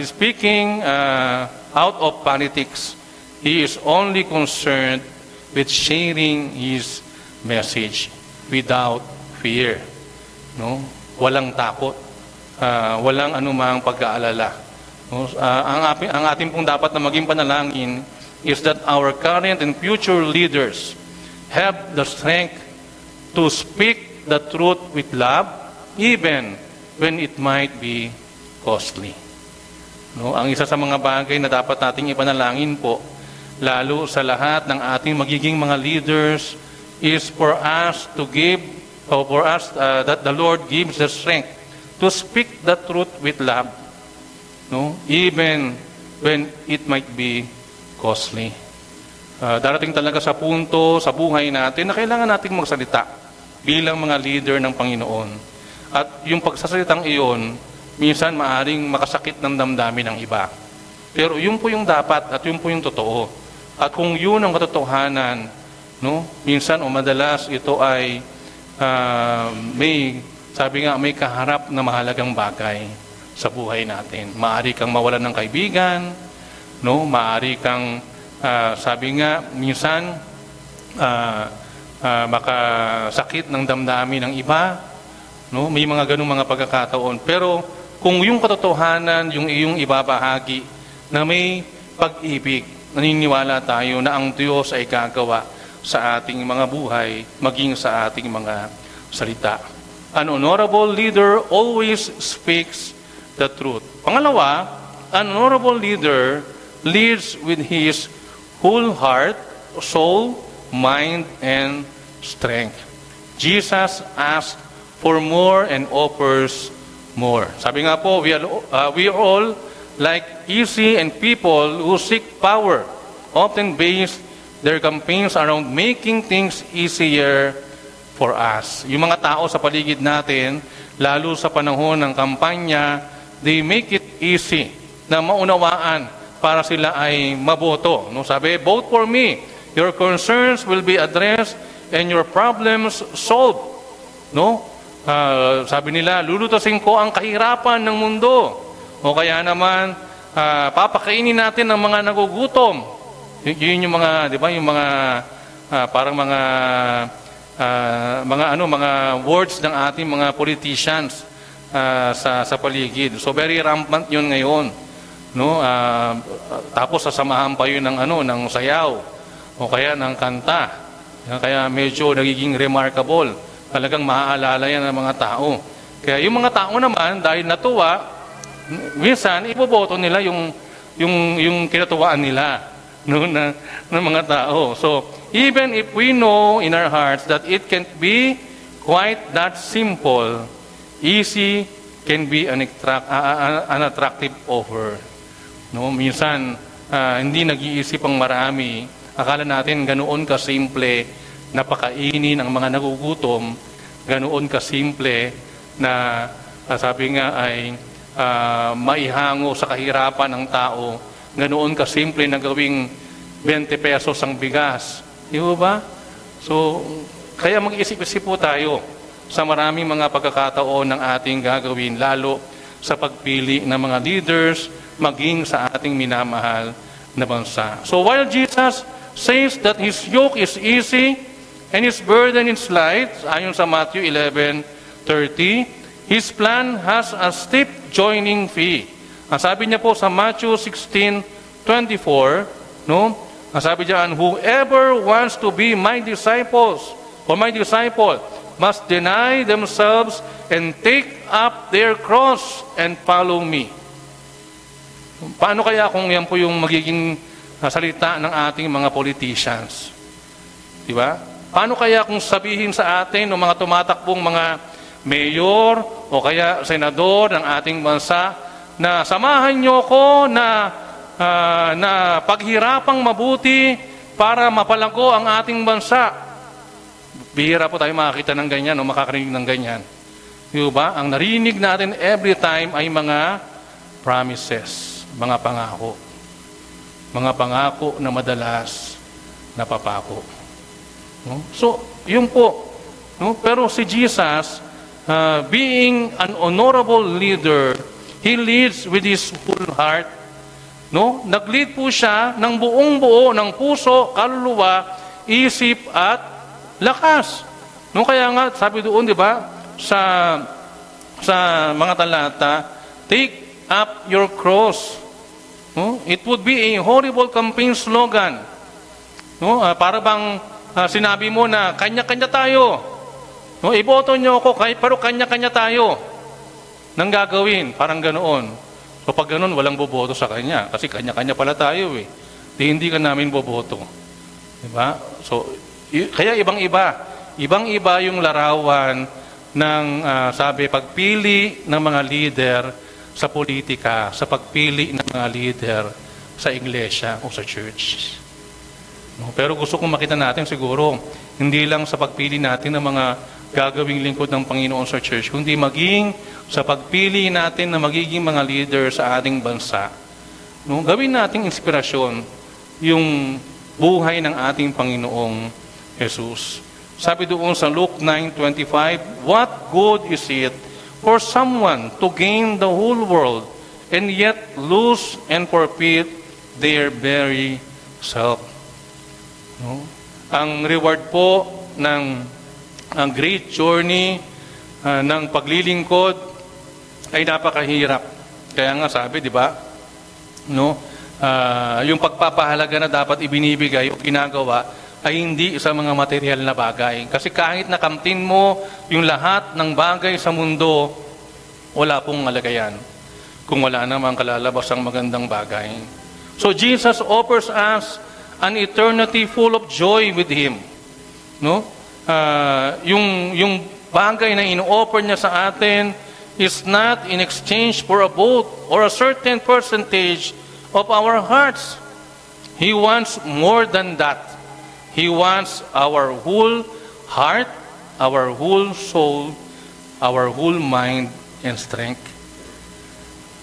speaking out of politics. He is only concerned with sharing His message without fear. No? Walang takot. Walang anumang pag-aalala. No? Ang ating pong dapat na maging panalangin is that our current and future leaders have the strength to speak the truth with love even when it might be costly. No, ang isa sa mga bagay na dapat nating ipanalangin po, lalo sa lahat ng ating magiging mga leaders, is for us to give, or for us that the Lord gives the strength to speak the truth with love, no, even when it might be costly. Darating talaga sa punto sa buhay natin na kailangan nating magsalita bilang mga leader ng Panginoon. At yung pagsasalitang iyon, minsan maaring makasakit ng damdamin ng iba. Pero yun po yung dapat at yun po yung totoo. At kung yun ang katotohanan, no, minsan o madalas ito ay may kaharap na mahalagang bagay sa buhay natin. Maari kang mawalan ng kaibigan, no, maari kang minsan makasakit ng damdamin ng iba, no, may mga ganung mga pagkakataon. Pero kung yung katotohanan, yung iyong ibabahagi na may pag-ibig, naniniwala tayo na ang Diyos ay gagawa sa ating mga buhay, maging sa ating mga salita. An honorable leader always speaks the truth. Pangalawa, an honorable leader leads with his whole heart, soul, mind, and strength. Jesus asked for more and offers more. Sabi nga po, we are all like easy and people who seek power, often base their campaigns around making things easier for us. Yung mga tao sa paligid natin, lalo sa panahon ng kampanya, they make it easy na maunawaan para sila ay maboto. No? Sabi, vote for me. Your concerns will be addressed and your problems solved. No? Sabi nila, lulutasin ko ang kahirapan ng mundo. O kaya naman, papakainin natin ng mga nagugutom. Yun yung mga, di ba, yung mga parang mga words ng ating mga politicians sa paligid. So very rampant yun ngayon. No, tapos sasamahan pa yun ng sayaw o kaya ng kanta. Kaya medyo nagiging remarkable. Talagang maaalala yan ng mga tao. Kaya yung mga tao naman, dahil natuwa, minsan iboboto nila yung kinatuwaan nila, no, ng mga tao. So, even if we know in our hearts that it can't be quite that simple, easy can be an attractive offer. No, minsan hindi nag-iisip ang marami. Akala natin ganoon kasimple na pakainin ang mga nagugutom, ganoon kasimple na sabi nga ay maihango sa kahirapan ng tao, ganoon kasimple na gawing 20 pesos ang bigas. Di ba? So, kaya mag-isip-isip po tayo sa maraming mga pagkakataon ng ating gagawin, lalo sa pagpili ng mga leaders, maging sa ating minamahal na bansa. So while Jesus says that His yoke is easy and His burden is light, ayon sa Matthew 11:30, His plan has a steep joining fee. Ang sabi niya po sa Matthew 16:24, no? Ang sabi diyan, whoever wants to be my disciples or my disciple must deny themselves and take up their cross and follow me. Paano kaya kung yan po yung magiging salita ng ating mga politicians? Di ba? Paano kaya kung sabihin sa atin ng mga tumatakbong mga mayor o kaya senador ng ating bansa na samahan niyo ko na paghirapang mabuti para mapalago ang ating bansa? Bihira po tayo makakita ng ganyan o makakarinig ng ganyan. Di ba? Ang narinig natin every time ay mga promises. Mga pangako. Mga pangako na madalas napapako. No? So, yun po. No? Pero si Jesus, being an honorable leader, He leads with His full heart. No? Nag-lead po siya ng buong buo ng puso, kaluluwa, isip at lakas. No? Kaya nga, sabi doon, di ba, sa mga talata, take up your cross. No? It would be a horrible campaign slogan. No? Para bang sinabi mo na kanya-kanya tayo. No? Iboto nyo ako, pero kanya-kanya tayo nang gagawin. Parang ganoon. So pag ganoon, walang boboto sa kanya. Kasi kanya-kanya pala tayo eh. Hindi ka namin boboto. Diba? So, kaya ibang-iba. Ibang-iba yung larawan ng sabi, pagpili ng mga leader sa politika, sa pagpili ng mga leader sa iglesia o sa church. No? Pero gusto kong makita natin siguro, hindi lang sa pagpili natin ng mga gagawing lingkod ng Panginoon sa church, kundi maging sa pagpili natin na magiging mga leader sa ating bansa. No? Gawin nating inspirasyon yung buhay ng ating Panginoong Jesus. Sabi doon sa Luke 9:25, what good is it for someone to gain the whole world and yet lose and forfeit their very self? No? Ang reward po ng ang great journey ng paglilingkod ay napakahirap. Kaya nga sabi, di ba? No? Yung pagpapahalaga na dapat ibinibigay o ginagawa ay hindi sa mga material na bagay. Kasi kahit nakamtin mo yung lahat ng bagay sa mundo, wala pong alagayan kung wala namang kalalabas ang magandang bagay. So Jesus offers us an eternity full of joy with Him. No? Yung bagay na ino-offer niya sa atin is not in exchange for a vote or a certain percentage of our hearts. He wants more than that. He wants our whole heart, our whole soul, our whole mind and strength.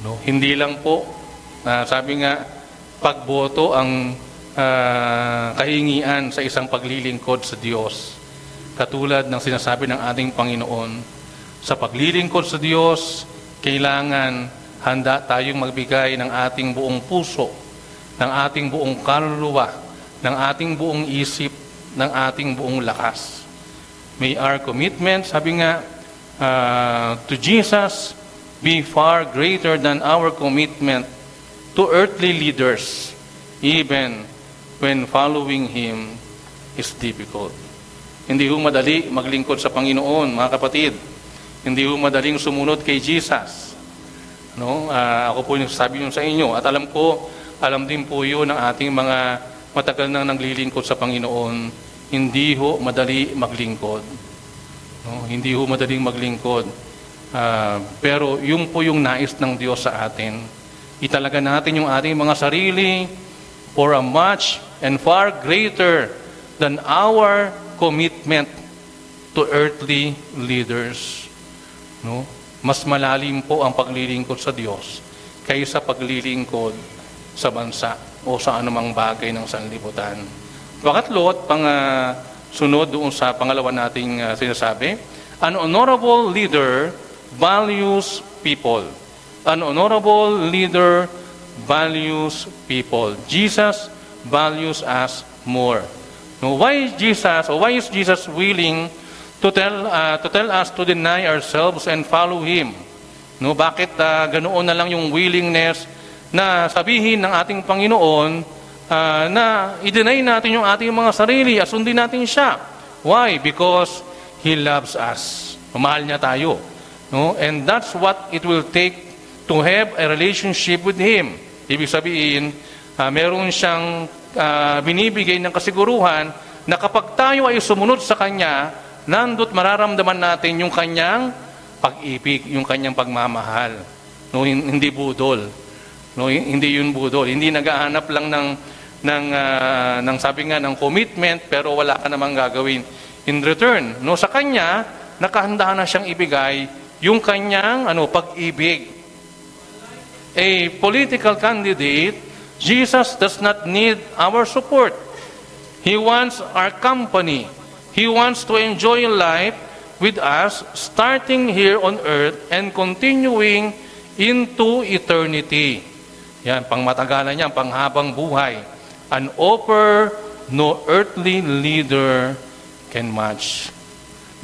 No, hindi lang po, sabi nga, pagboto ang kahingian sa isang paglilingkod sa Diyos. Katulad ng sinasabi ng ating Panginoon, sa paglilingkod sa Diyos, kailangan handa tayong magbigay ng ating buong puso, ng ating buong kaluluwa, ng ating buong isip, ng ating buong lakas. May our commitment, sabi nga, to Jesus be far greater than our commitment to earthly leaders, even when following Him is difficult. Hindi ho madali maglingkod sa Panginoon, mga kapatid. Hindi ho madaling sumunod kay Jesus. No? Ako po yung sabi nyo sa inyo, at alam din po yun ng ating mga matagal nang naglilingkod sa Panginoon, hindi ho madali maglingkod. No? Hindi ho madaling maglingkod. Pero yung po yung nais ng Diyos sa atin. Italaga natin yung ating mga sarili, for a much and far greater than our commitment to earthly leaders. No? Mas malalim po ang paglilingkod sa Diyos kaysa paglilingkod sa bansa o sa anumang bagay ng sanlibutan. Pangatlo at sunod doon sa pangalawa nating sinasabi, an honorable leader values people. An honorable leader values people. Jesus values us more. No, why is Jesus willing to tell us to deny ourselves and follow Him? No, bakit ganoon na lang yung willingness na sabihin ng ating Panginoon na i-deny natin yung ating mga sarili at sundin natin siya? Why? Because He loves us. Mahal niya tayo. No? And that's what it will take to have a relationship with Him. Ibig sabihin, meron siyang binibigay ng kasiguruhan na kapag tayo ay sumunod sa Kanya, nandot mararamdaman natin yung Kanyang pag-ibig, yung Kanyang pagmamahal. No, hindi budol. No, hindi yun budol. Hindi naghahanap lang ng sabi nga ng commitment pero wala ka namang gagawin in return. No, sa Kanya, nakahanda na siyang ibigay yung Kanyang pag-ibig. A political candidate, Jesus does not need our support. He wants our company. He wants to enjoy life with us, starting here on earth and continuing into eternity. Yan, pangmatagalan niya, panghabang buhay. An offer no earthly leader can match.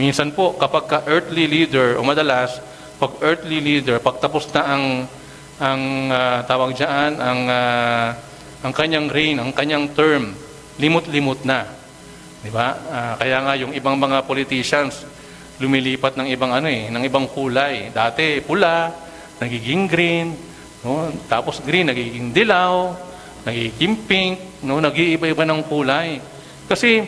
Minsan po, kapag ka-earthly leader, o madalas, pag earthly leader, pag tapos na tawag dyan, ang kanyang reign, ang kanyang term, limot-limot na. Diba? Kaya nga yung ibang mga politicians, lumilipat ng ibang ng ibang kulay. Dati pula, nagiging green, no? Tapos green, nagiging dilaw, nagiging pink, no? Nag-iiba-iba ng kulay. Kasi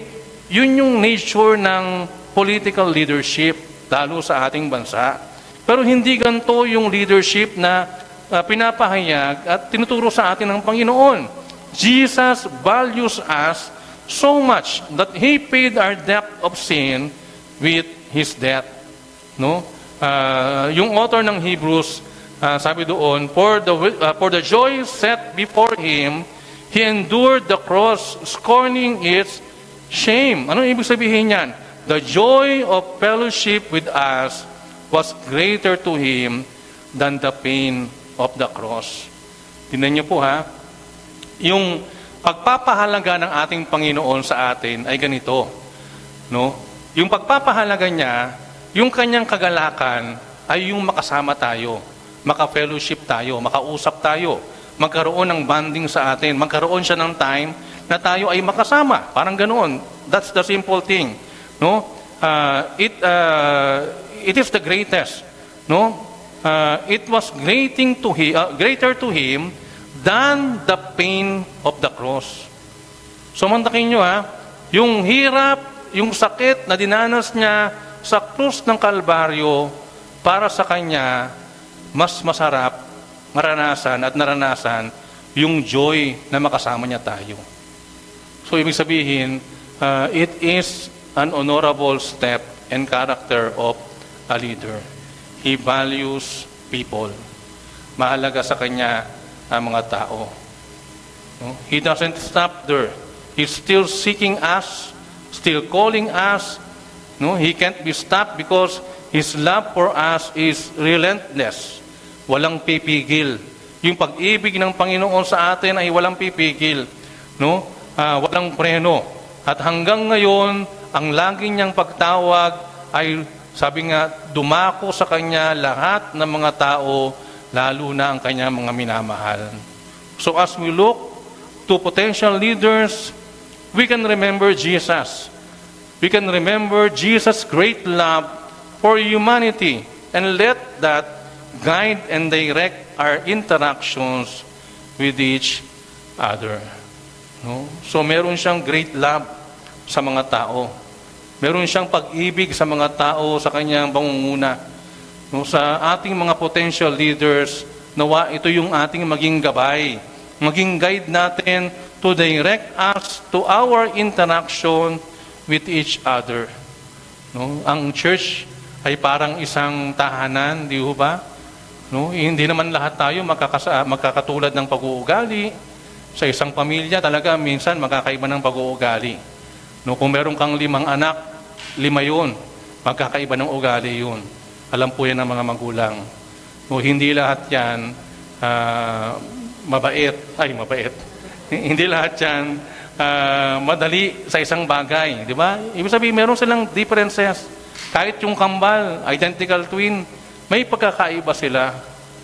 yun yung nature ng political leadership, lalo sa ating bansa. Pero hindi ganito yung leadership na pinapahayag at tinuturo sa atin ng Panginoon. Jesus values us so much that He paid our debt of sin with His death. No? Yung author ng Hebrews, sabi doon, for the joy set before Him, He endured the cross, scorning its shame. Ano ibig sabihin yan? The joy of fellowship with us was greater to Him than the pain of the cross. Tingnan niyo po yung pagpapahalaga ng ating Panginoon sa atin ay ganito. No? Yung pagpapahalaga niya, yung kanyang kagalakan ay yung makasama tayo, maka-fellowship tayo, makausap tayo, magkaroon ng bonding sa atin, magkaroon siya ng time na tayo ay makasama. Parang ganoon. That's the simple thing. No? It is the greatest. No? It was greater to Him than the pain of the cross. So mantakin nyo yung hirap, yung sakit na dinanas niya sa krus ng Kalbaryo para sa Kanya, mas masarap maranasan at naranasan yung joy na makasama niya tayo. So ibig sabihin, it is an honorable step and character of a leader. He values people. Mahalaga sa Kanya ang mga tao. No? He doesn't stop there. He's still seeking us, still calling us. No? He can't be stopped because His love for us is relentless. Walang pipigil. Yung pag-ibig ng Panginoon sa atin ay walang pipigil. No? Walang preno. At hanggang ngayon, ang lagi niyang pagtawag ay, sabi nga, dumako sa Kanya lahat ng mga tao, lalo na ang Kanyang mga minamahal. So as we look to potential leaders, we can remember Jesus. We can remember Jesus' great love for humanity and let that guide and direct our interactions with each other. No? So meron siyang great love sa mga tao. Meron siyang pag-ibig sa mga tao sa Kanyang pangunguna. No, sa ating mga potential leaders, nawa ito yung ating maging gabay, maging guide natin to direct us to our interaction with each other. No? Ang church ay parang isang tahanan, di ba? No? Hindi naman lahat tayo magkakatulad ng pag-uugali. Sa isang pamilya talaga minsan magkakaiba ng pag-uugali. No? Kung meron kang 5 anak, 5 yun, magkakaiba ng ugali yun. Alam po yan ng mga magulang. No? Hindi lahat yan mabait. Hindi lahat yan madali sa isang bagay. Di ba? Ibig sabihin, meron silang differences. Kahit yung kambal, identical twin, may pagkakaiba sila.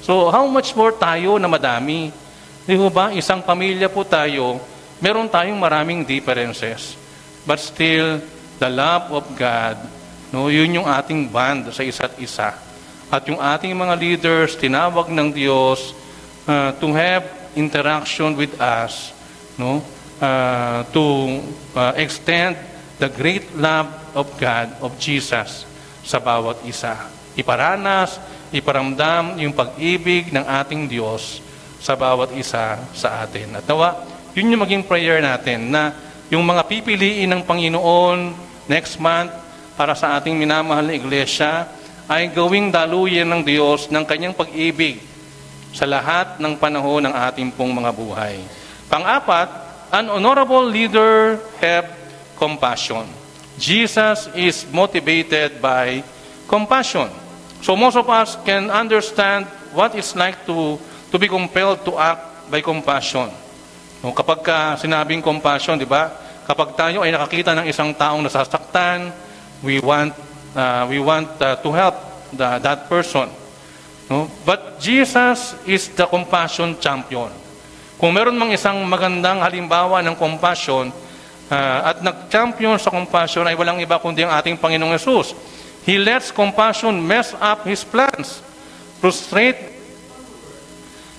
So, how much more tayo na madami? Di ba? Isang pamilya po tayo, meron tayong maraming differences. But still, the love of God, no, yun yung ating bond sa isa't isa. At yung ating mga leaders, tinawag ng Diyos to have interaction with us, no, to extend the great love of God, of Jesus, sa bawat isa. Iparanas, iparamdam yung pag-ibig ng ating Diyos sa bawat isa sa atin. At nawa, yun yung maging prayer natin, na yung mga pipiliin ng Panginoon next month para sa ating minamahal na iglesia ay gawing daluyan ng Diyos ng kanyang pag-ibig sa lahat ng panahon ng ating pong mga buhay. Pang-apat, an honorable leader have compassion. Jesus is motivated by compassion. So most of us can understand what it's like to be compelled to act by compassion. No, kapag sinabing compassion, di ba? Kapag tayo ay nakakita ng isang taong nasasaktan, we want to help that person. No? But Jesus is the compassion champion. Kung meron mang isang magandang halimbawa ng compassion at nag-champion sa compassion ay walang iba kundi ang ating Panginoong Yesus. He lets compassion mess up His plans, frustrate,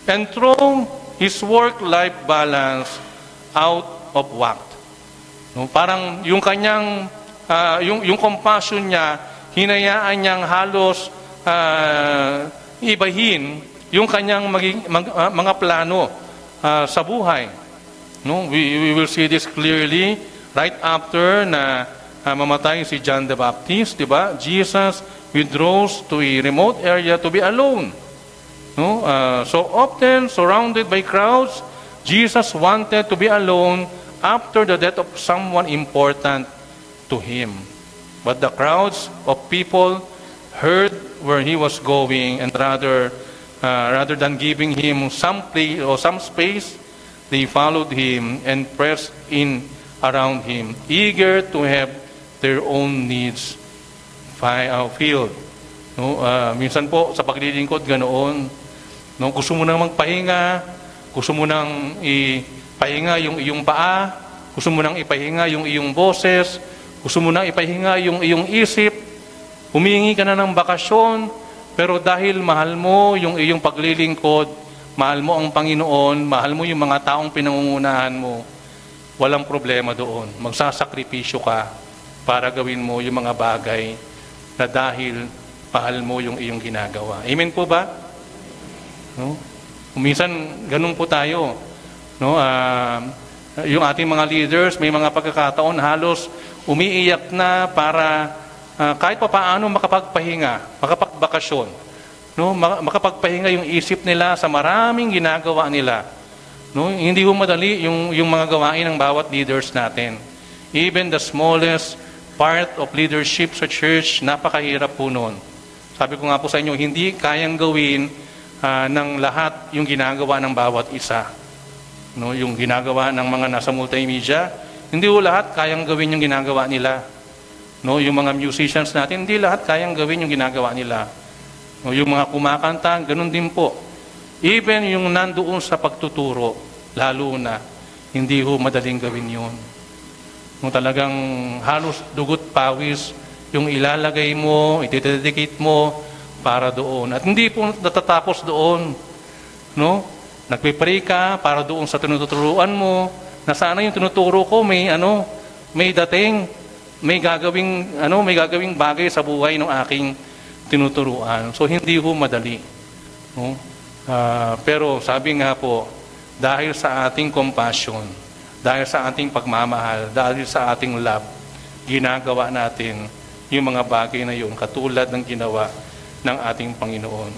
and throw His work-life balance out of whack. No? Parang yung kanyang, yung compassion niya, hinayaan niyang halos ibahin yung kanyang mga plano sa buhay. No? We will see this clearly right after na mamatay si John the Baptist, di ba? Jesus withdraws to a remote area to be alone. No? So often surrounded by crowds, Jesus wanted to be alone after the death of someone important to him. But the crowds of people heard where he was going, and rather than giving him some place or some space, they followed him and pressed in around him, eager to have their own needs filled. No, minsan po sa paglilingkod ganoon, no, gusto mo nang magpahinga, gusto mo nang ipahinga yung iyong paa, gusto mo nang ipahinga yung iyong boses, gusto mo nang ipahinga yung iyong isip, humingi ka na ng bakasyon, pero dahil mahal mo yung iyong paglilingkod, mahal mo ang Panginoon, mahal mo yung mga taong pinangungunahan mo, walang problema doon. Magsasakripisyo ka para gawin mo yung mga bagay na dahil mahal mo yung iyong ginagawa. Amen po ba? No? Minsan, ganun po tayo. No? Yung ating mga leaders, may mga pagkakataon, halos umiiyak na para kahit pa paano makapagpahinga, makapagbakasyon. No? Makapagpahinga yung isip nila sa maraming ginagawa nila. No? Hindi ho madali yung mga gawain ng bawat leaders natin. Even the smallest part of leadership sa church, napakahirap po noon. Sabi ko nga po sa inyo, hindi kayang gawin ng lahat yung ginagawa ng bawat isa. No? Yung ginagawa ng mga nasa multimedia, hindi ho lahat kayang gawin yung ginagawa nila. No? Yung mga musicians natin, hindi lahat kayang gawin yung ginagawa nila. No? Yung mga kumakanta, ganun din po. Even yung nandoon sa pagtuturo, lalo na, hindi ho madaling gawin yun. No, talagang halos dugot pawis yung ilalagay mo, i-dedicate mo para doon. At hindi po natatapos doon. No? Nagpe-pray ka para doon sa tinuturuan mo, na sana yung tinuturo ko may dating, may gagawing bagay sa buhay ng aking tinuturuan. So hindi ho madali. No? Pero sabi nga po, dahil sa ating compassion, dahil sa ating pagmamahal, dahil sa ating love, ginagawa natin yung mga bagay na yun, katulad ng ginawa ng ating Panginoon.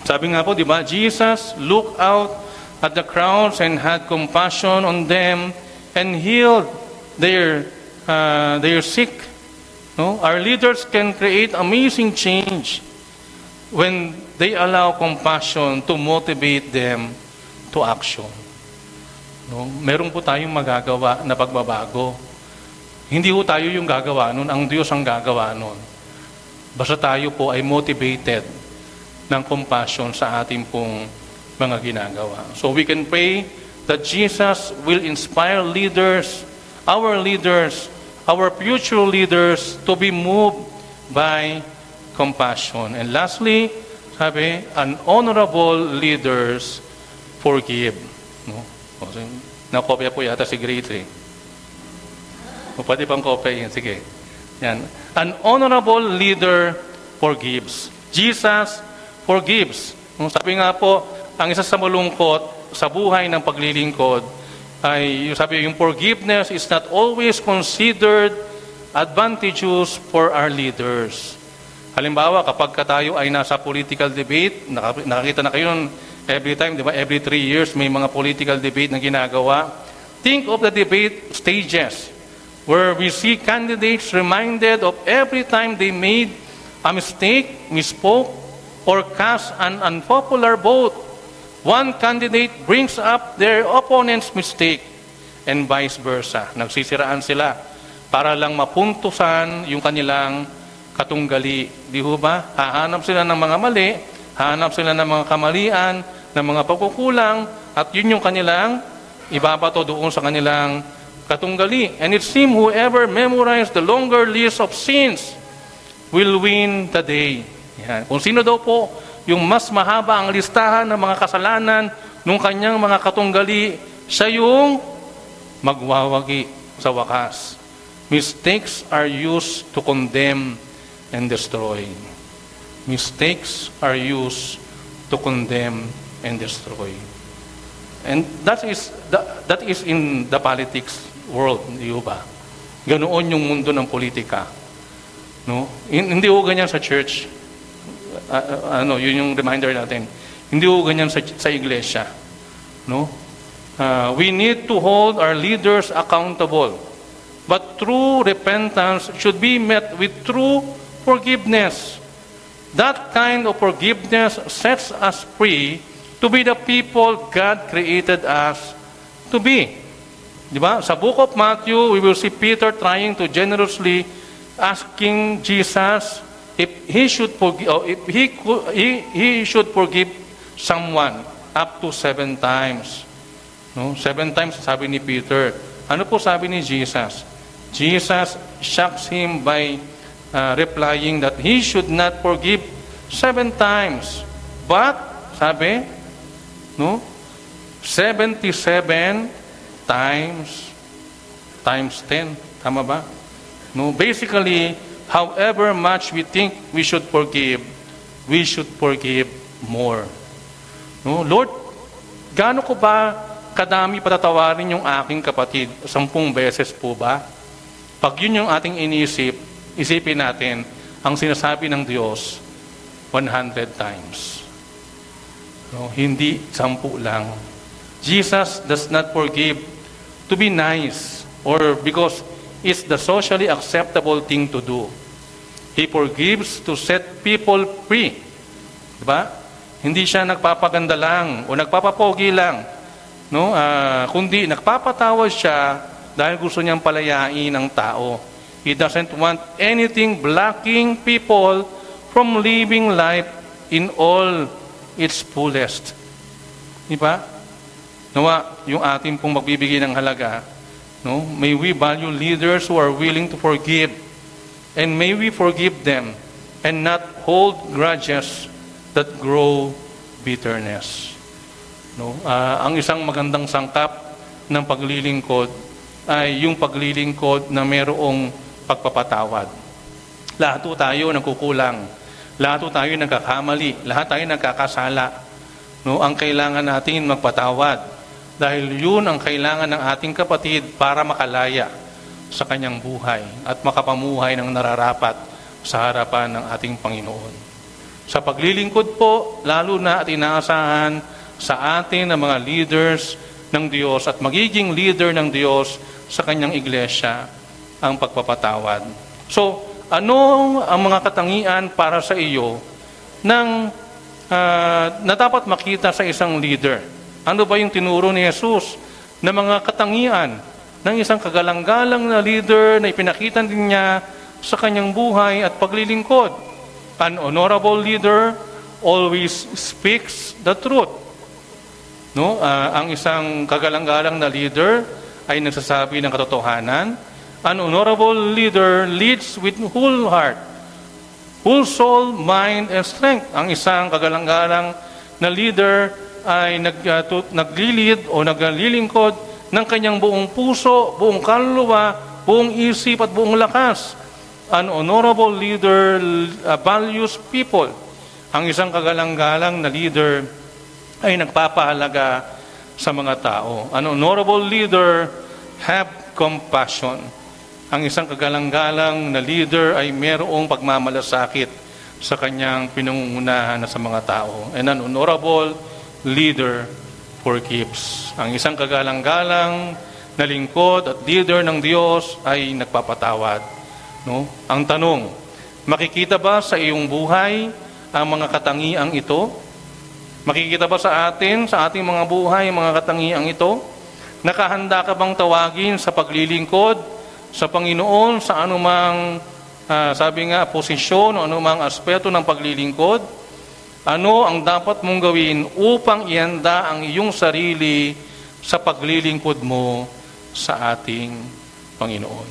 Sabi nga po, di ba, Jesus looked out at the crowds and had compassion on them and healed their sick. No? Our leaders can create amazing change when they allow compassion to motivate them to action. No? Meron po tayong magagawa na pagbabago. Hindi po tayo yung gagawa nun, ang Diyos ang gagawa nun. Basta tayo po ay motivated ng compassion sa ating pong mga ginagawa. So we can pray that Jesus will inspire leaders, our future leaders, to be moved by compassion. And lastly, sabi, an honorable leaders forgive. No? Nakopya po yata si Grade 3. O pwede pang kopya yun. Sige. Yan. An honorable leader forgives. Jesus forgives. Sabi nga po, ang isa sa malungkot sa buhay ng paglilingkod ay, sabi, yung forgiveness is not always considered advantageous for our leaders. Halimbawa, kapag tayo ay nasa political debate, nakakita na kayo nun every time, di ba? Every 3 years may mga political debate na ginagawa. Think of the debate stages where we see candidates reminded of every time they made a mistake, misspoke, or cast an unpopular vote. One candidate brings up their opponent's mistake and vice versa. Nagsisiraan sila para lang mapuntusan yung kanilang katunggali. Di ho ba? Hahanap sila ng mga mali, hahanap sila ng mga kamalian, ng mga pagkukulang, at yun yung kanilang ibabato doon sa kanilang katunggali. And it seems whoever memorized the longer list of sins will win the day. Yan. Kung sino daw po yung mas mahaba ang listahan ng mga kasalanan ng kanyang mga katunggali, siya yung magwawagi sa wakas. Mistakes are used to condemn and destroy. Mistakes are used to condemn and destroy. And that is in the politics world, di ba? Ganoon yung mundo ng politika. No? Hindi ho ganyan sa church. Yun yung reminder natin. Hindi ho ganyan sa iglesia. No? We need to hold our leaders accountable. But true repentance should be met with true forgiveness. That kind of forgiveness sets us free to be the people God created us to be. Di ba? Sa book of Matthew, we will see Peter trying to generously asking Jesus if he should forgive someone up to 7 times. No? 7 times sabi ni Peter. Ano po sabi ni Jesus? Jesus shocks him by replying that he should not forgive 7 times. But, sabi, no? 77 times 10. Tama ba? No, basically, however much we think we should forgive more. No, Lord, gaano ko ba kadami patatawarin yung aking kapatid? 10 beses po ba? Pag yun yung ating isipin natin, ang sinasabi ng Diyos, 100 times. No, hindi 10 lang. Jesus does not forgive to be nice or because it's the socially acceptable thing to do. He forgives to set people free. Diba? Hindi siya nagpapaganda lang o nagpapapogi lang. No? Kundi nagpapatawad siya dahil gusto niyang palayain ang tao. He doesn't want anything blocking people from living life in all its fullest. Diba? Nawa, yung ating pong magbibigay ng halaga, no? May we value leaders who are willing to forgive, and may we forgive them and not hold grudges that grow bitterness. No? Ang isang magandang sangkap ng paglilingkod ay yung paglilingkod na mayroong pagpapatawad. Lahat tayo nagkukulang. Lahat tayo nagkakamali. Lahat tayo nagkakasala. No? Ang kailangan natin magpatawad. dahil yun ang kailangan ng ating kapatid para makalaya sa kanyang buhay at makapamuhay ng nararapat sa harapan ng ating Panginoon. Sa paglilingkod po, lalo na at inaasahan sa atin ng mga leaders ng Diyos at magiging leader ng Diyos sa kanyang iglesia ang pagpapatawad. So, ano ang mga katangian para sa iyo na dapat makita sa isang leader? Ano ba yung tinuro ni Jesus na mga katangian ng isang kagalang-galang na leader na ipinakita din niya sa kanyang buhay at paglilingkod? An honorable leader always speaks the truth. No? Ang isang kagalang-galang na leader ay nagsasabi ng katotohanan. An honorable leader leads with whole heart, whole soul, mind, and strength. Ang isang kagalang-galang na leader ay naglilid o naglilingkod ng kanyang buong puso, buong kaluluwa, buong isip at buong lakas. An honorable leader values people. Ang isang kagalang-galang na leader ay nagpapahalaga sa mga tao. An honorable leader have compassion. Ang isang kagalang-galang na leader ay mayroong pagmamalasakit sa kanyang pinangungunahan sa mga tao. And an honorable leader forgives. Ang isang kagalang-galang na lingkod at leader ng Diyos ay nagpapatawad. No? Ang tanong, makikita ba sa iyong buhay ang mga katangiang ito? Makikita ba sa atin, sa ating mga buhay, ang mga katangiang ito? Nakahanda ka bang tawagin sa paglilingkod sa Panginoon sa anumang, sabi nga, posisyon o anumang aspeto ng paglilingkod? Ano ang dapat mong gawin upang ihanda ang iyong sarili sa paglilingkod mo sa ating Panginoon?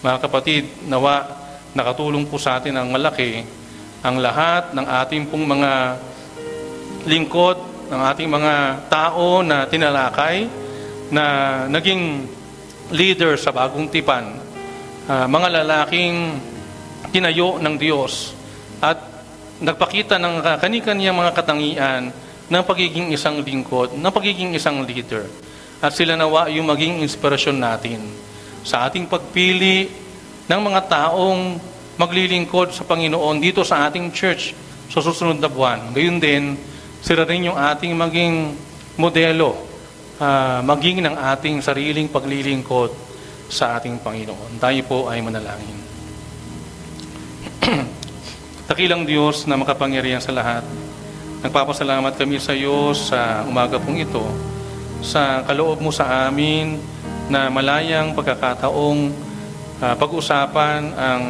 Mga kapatid, nawa nakatulong po sa atin ang malaki ang lahat ng ating pong mga lingkod, ng ating mga tao na tinalakay, na naging leader sa Bagong Tipan, mga lalaking tinayo ng Diyos at nagpakita ng kani-kaniyang mga katangian ng pagiging isang lingkod, ng pagiging isang leader. At sila nawa yung maging inspirasyon natin sa ating pagpili ng mga taong maglilingkod sa Panginoon dito sa ating church sa susunod na buwan. Gayon din, sila rin yung ating maging modelo, maging ng ating sariling paglilingkod sa ating Panginoon. Tayo po ay manalangin. Dakilang Diyos na makapangyarihan sa lahat, nagpapasalamat kami sa iyo sa umaga pong ito, sa kaloob mo sa amin na malayang pagkakataong pag-usapan ang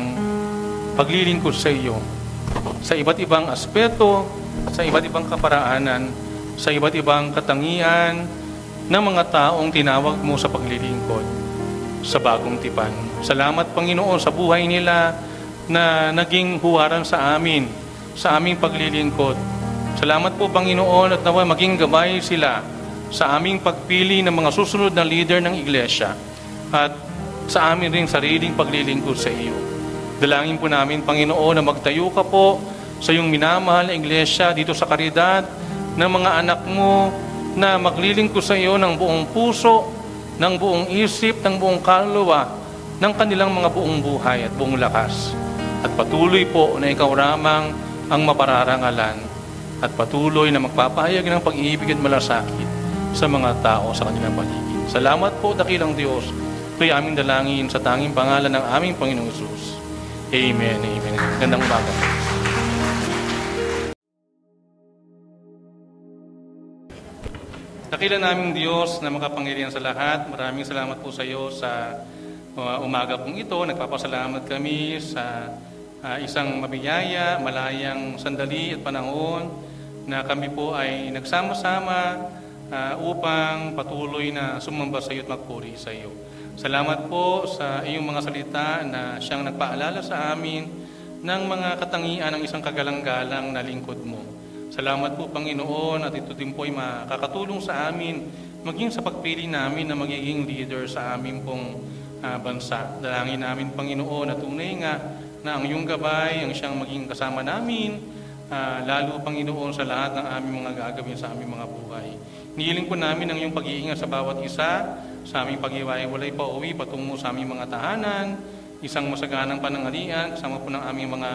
paglilingkod sa iyo sa iba't ibang aspeto, sa iba't ibang kaparaanan, sa iba't ibang katangian ng mga taong tinawag mo sa paglilingkod sa Bagong Tipan. Salamat, Panginoon, sa buhay nila na naging huwaran sa amin, sa aming paglilingkod. Salamat po, Panginoon, at nawa maging gabay sila sa aming pagpili ng mga susunod na leader ng iglesia at sa amin rin sariling paglilingkod sa iyo. Dalangin po namin, Panginoon, na magtayo ka po sa iyong minamahal na iglesia dito sa Caridad ng mga anak mo na maglilingkod sa iyo ng buong puso, ng buong isip, ng buong kaluluwa, ng kanilang mga buong buhay at buong lakas. At patuloy po na ikaw ramang ang mapararangalan at patuloy na magpapahayag ng pag-ibig at malasakit sa mga tao sa kanilang paligid. Salamat po, dakilang Diyos. Ito'y aming dalangin sa tanging pangalan ng aming Panginoong Hesus. Amen. Amen. Gandang umaga. Dakilang naming Diyos na makapangyarihan sa lahat, maraming salamat po sa iyo sa umaga pong ito. Nagpapasalamat kami sa isang mabiyaya, malayang sandali at panahon na kami po ay nagsama-sama upang patuloy na sumamba sa iyo at magpuri sa iyo. Salamat po sa iyong mga salita na siyang nagpaalala sa amin ng mga katangian ng isang kagalang-galang na lingkod mo. Salamat po, Panginoon, at ito din po ay makakatulong sa amin maging sa pagpili namin na magiging leader sa aming pong bansa. Dalangin namin, Panginoon, at tunay nga na ang iyong gabay ang siyang maging kasama namin lalo, Panginoon, sa lahat ng aming mga gagawin sa aming mga buhay. Nihiling po namin ang iyong pag-iingat sa bawat isa, sa aming pag-iwalay pauwi patungo sa aming mga tahanan, isang masaganang pananghalian, kasama po ng aming mga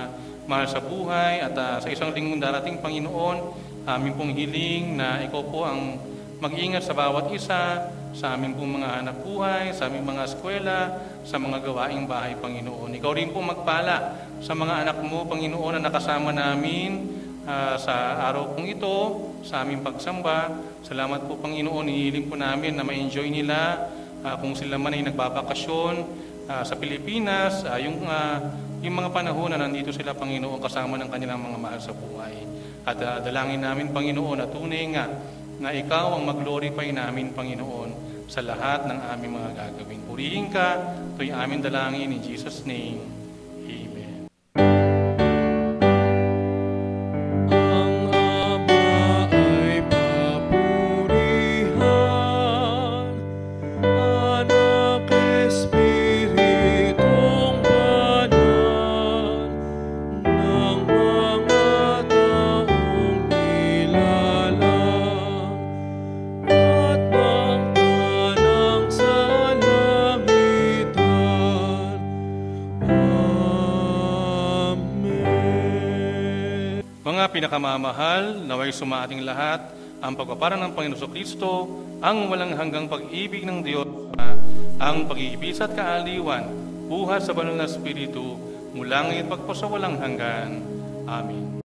mahal sa buhay, at sa isang linggong darating, Panginoon, aming pong hiling na ikaw po ang mag-iingat sa bawat isa, sa aming pong mga anak buhay, sa aming mga eskwela, sa mga gawaing bahay, Panginoon. Ikaw rin po magpala sa mga anak mo, Panginoon, na nakasama namin sa araw pong ito, sa aming pagsamba. Salamat po, Panginoon. Hinihiling po namin na ma-enjoy nila kung sila man ay nagbabakasyon sa Pilipinas, yung mga panahon na nandito sila, Panginoon, kasama ng kanilang mga mahal sa buhay. At dalangin namin, Panginoon, na tunay nga na ikaw ang mag-glorify namin, Panginoon, sa lahat ng aming mga gagawin. Purihin ka, ito'y aming dalangin in Jesus' name. Amen. Ang Ama ay papurihan, Anak, Espiritong Banal, ng mga taong nilalang, at ng tanang sa langitan. Amen. Mga pinakamamahal, naway sumaating lahat ang pagpapala ng Panginoon Kristo, ang walang hanggang pag-ibig ng Diyos, ang pag-ibig at kaaliwan, buhat sa banal na Espiritu, mula ngayon pagpasawalang hanggan. Amen.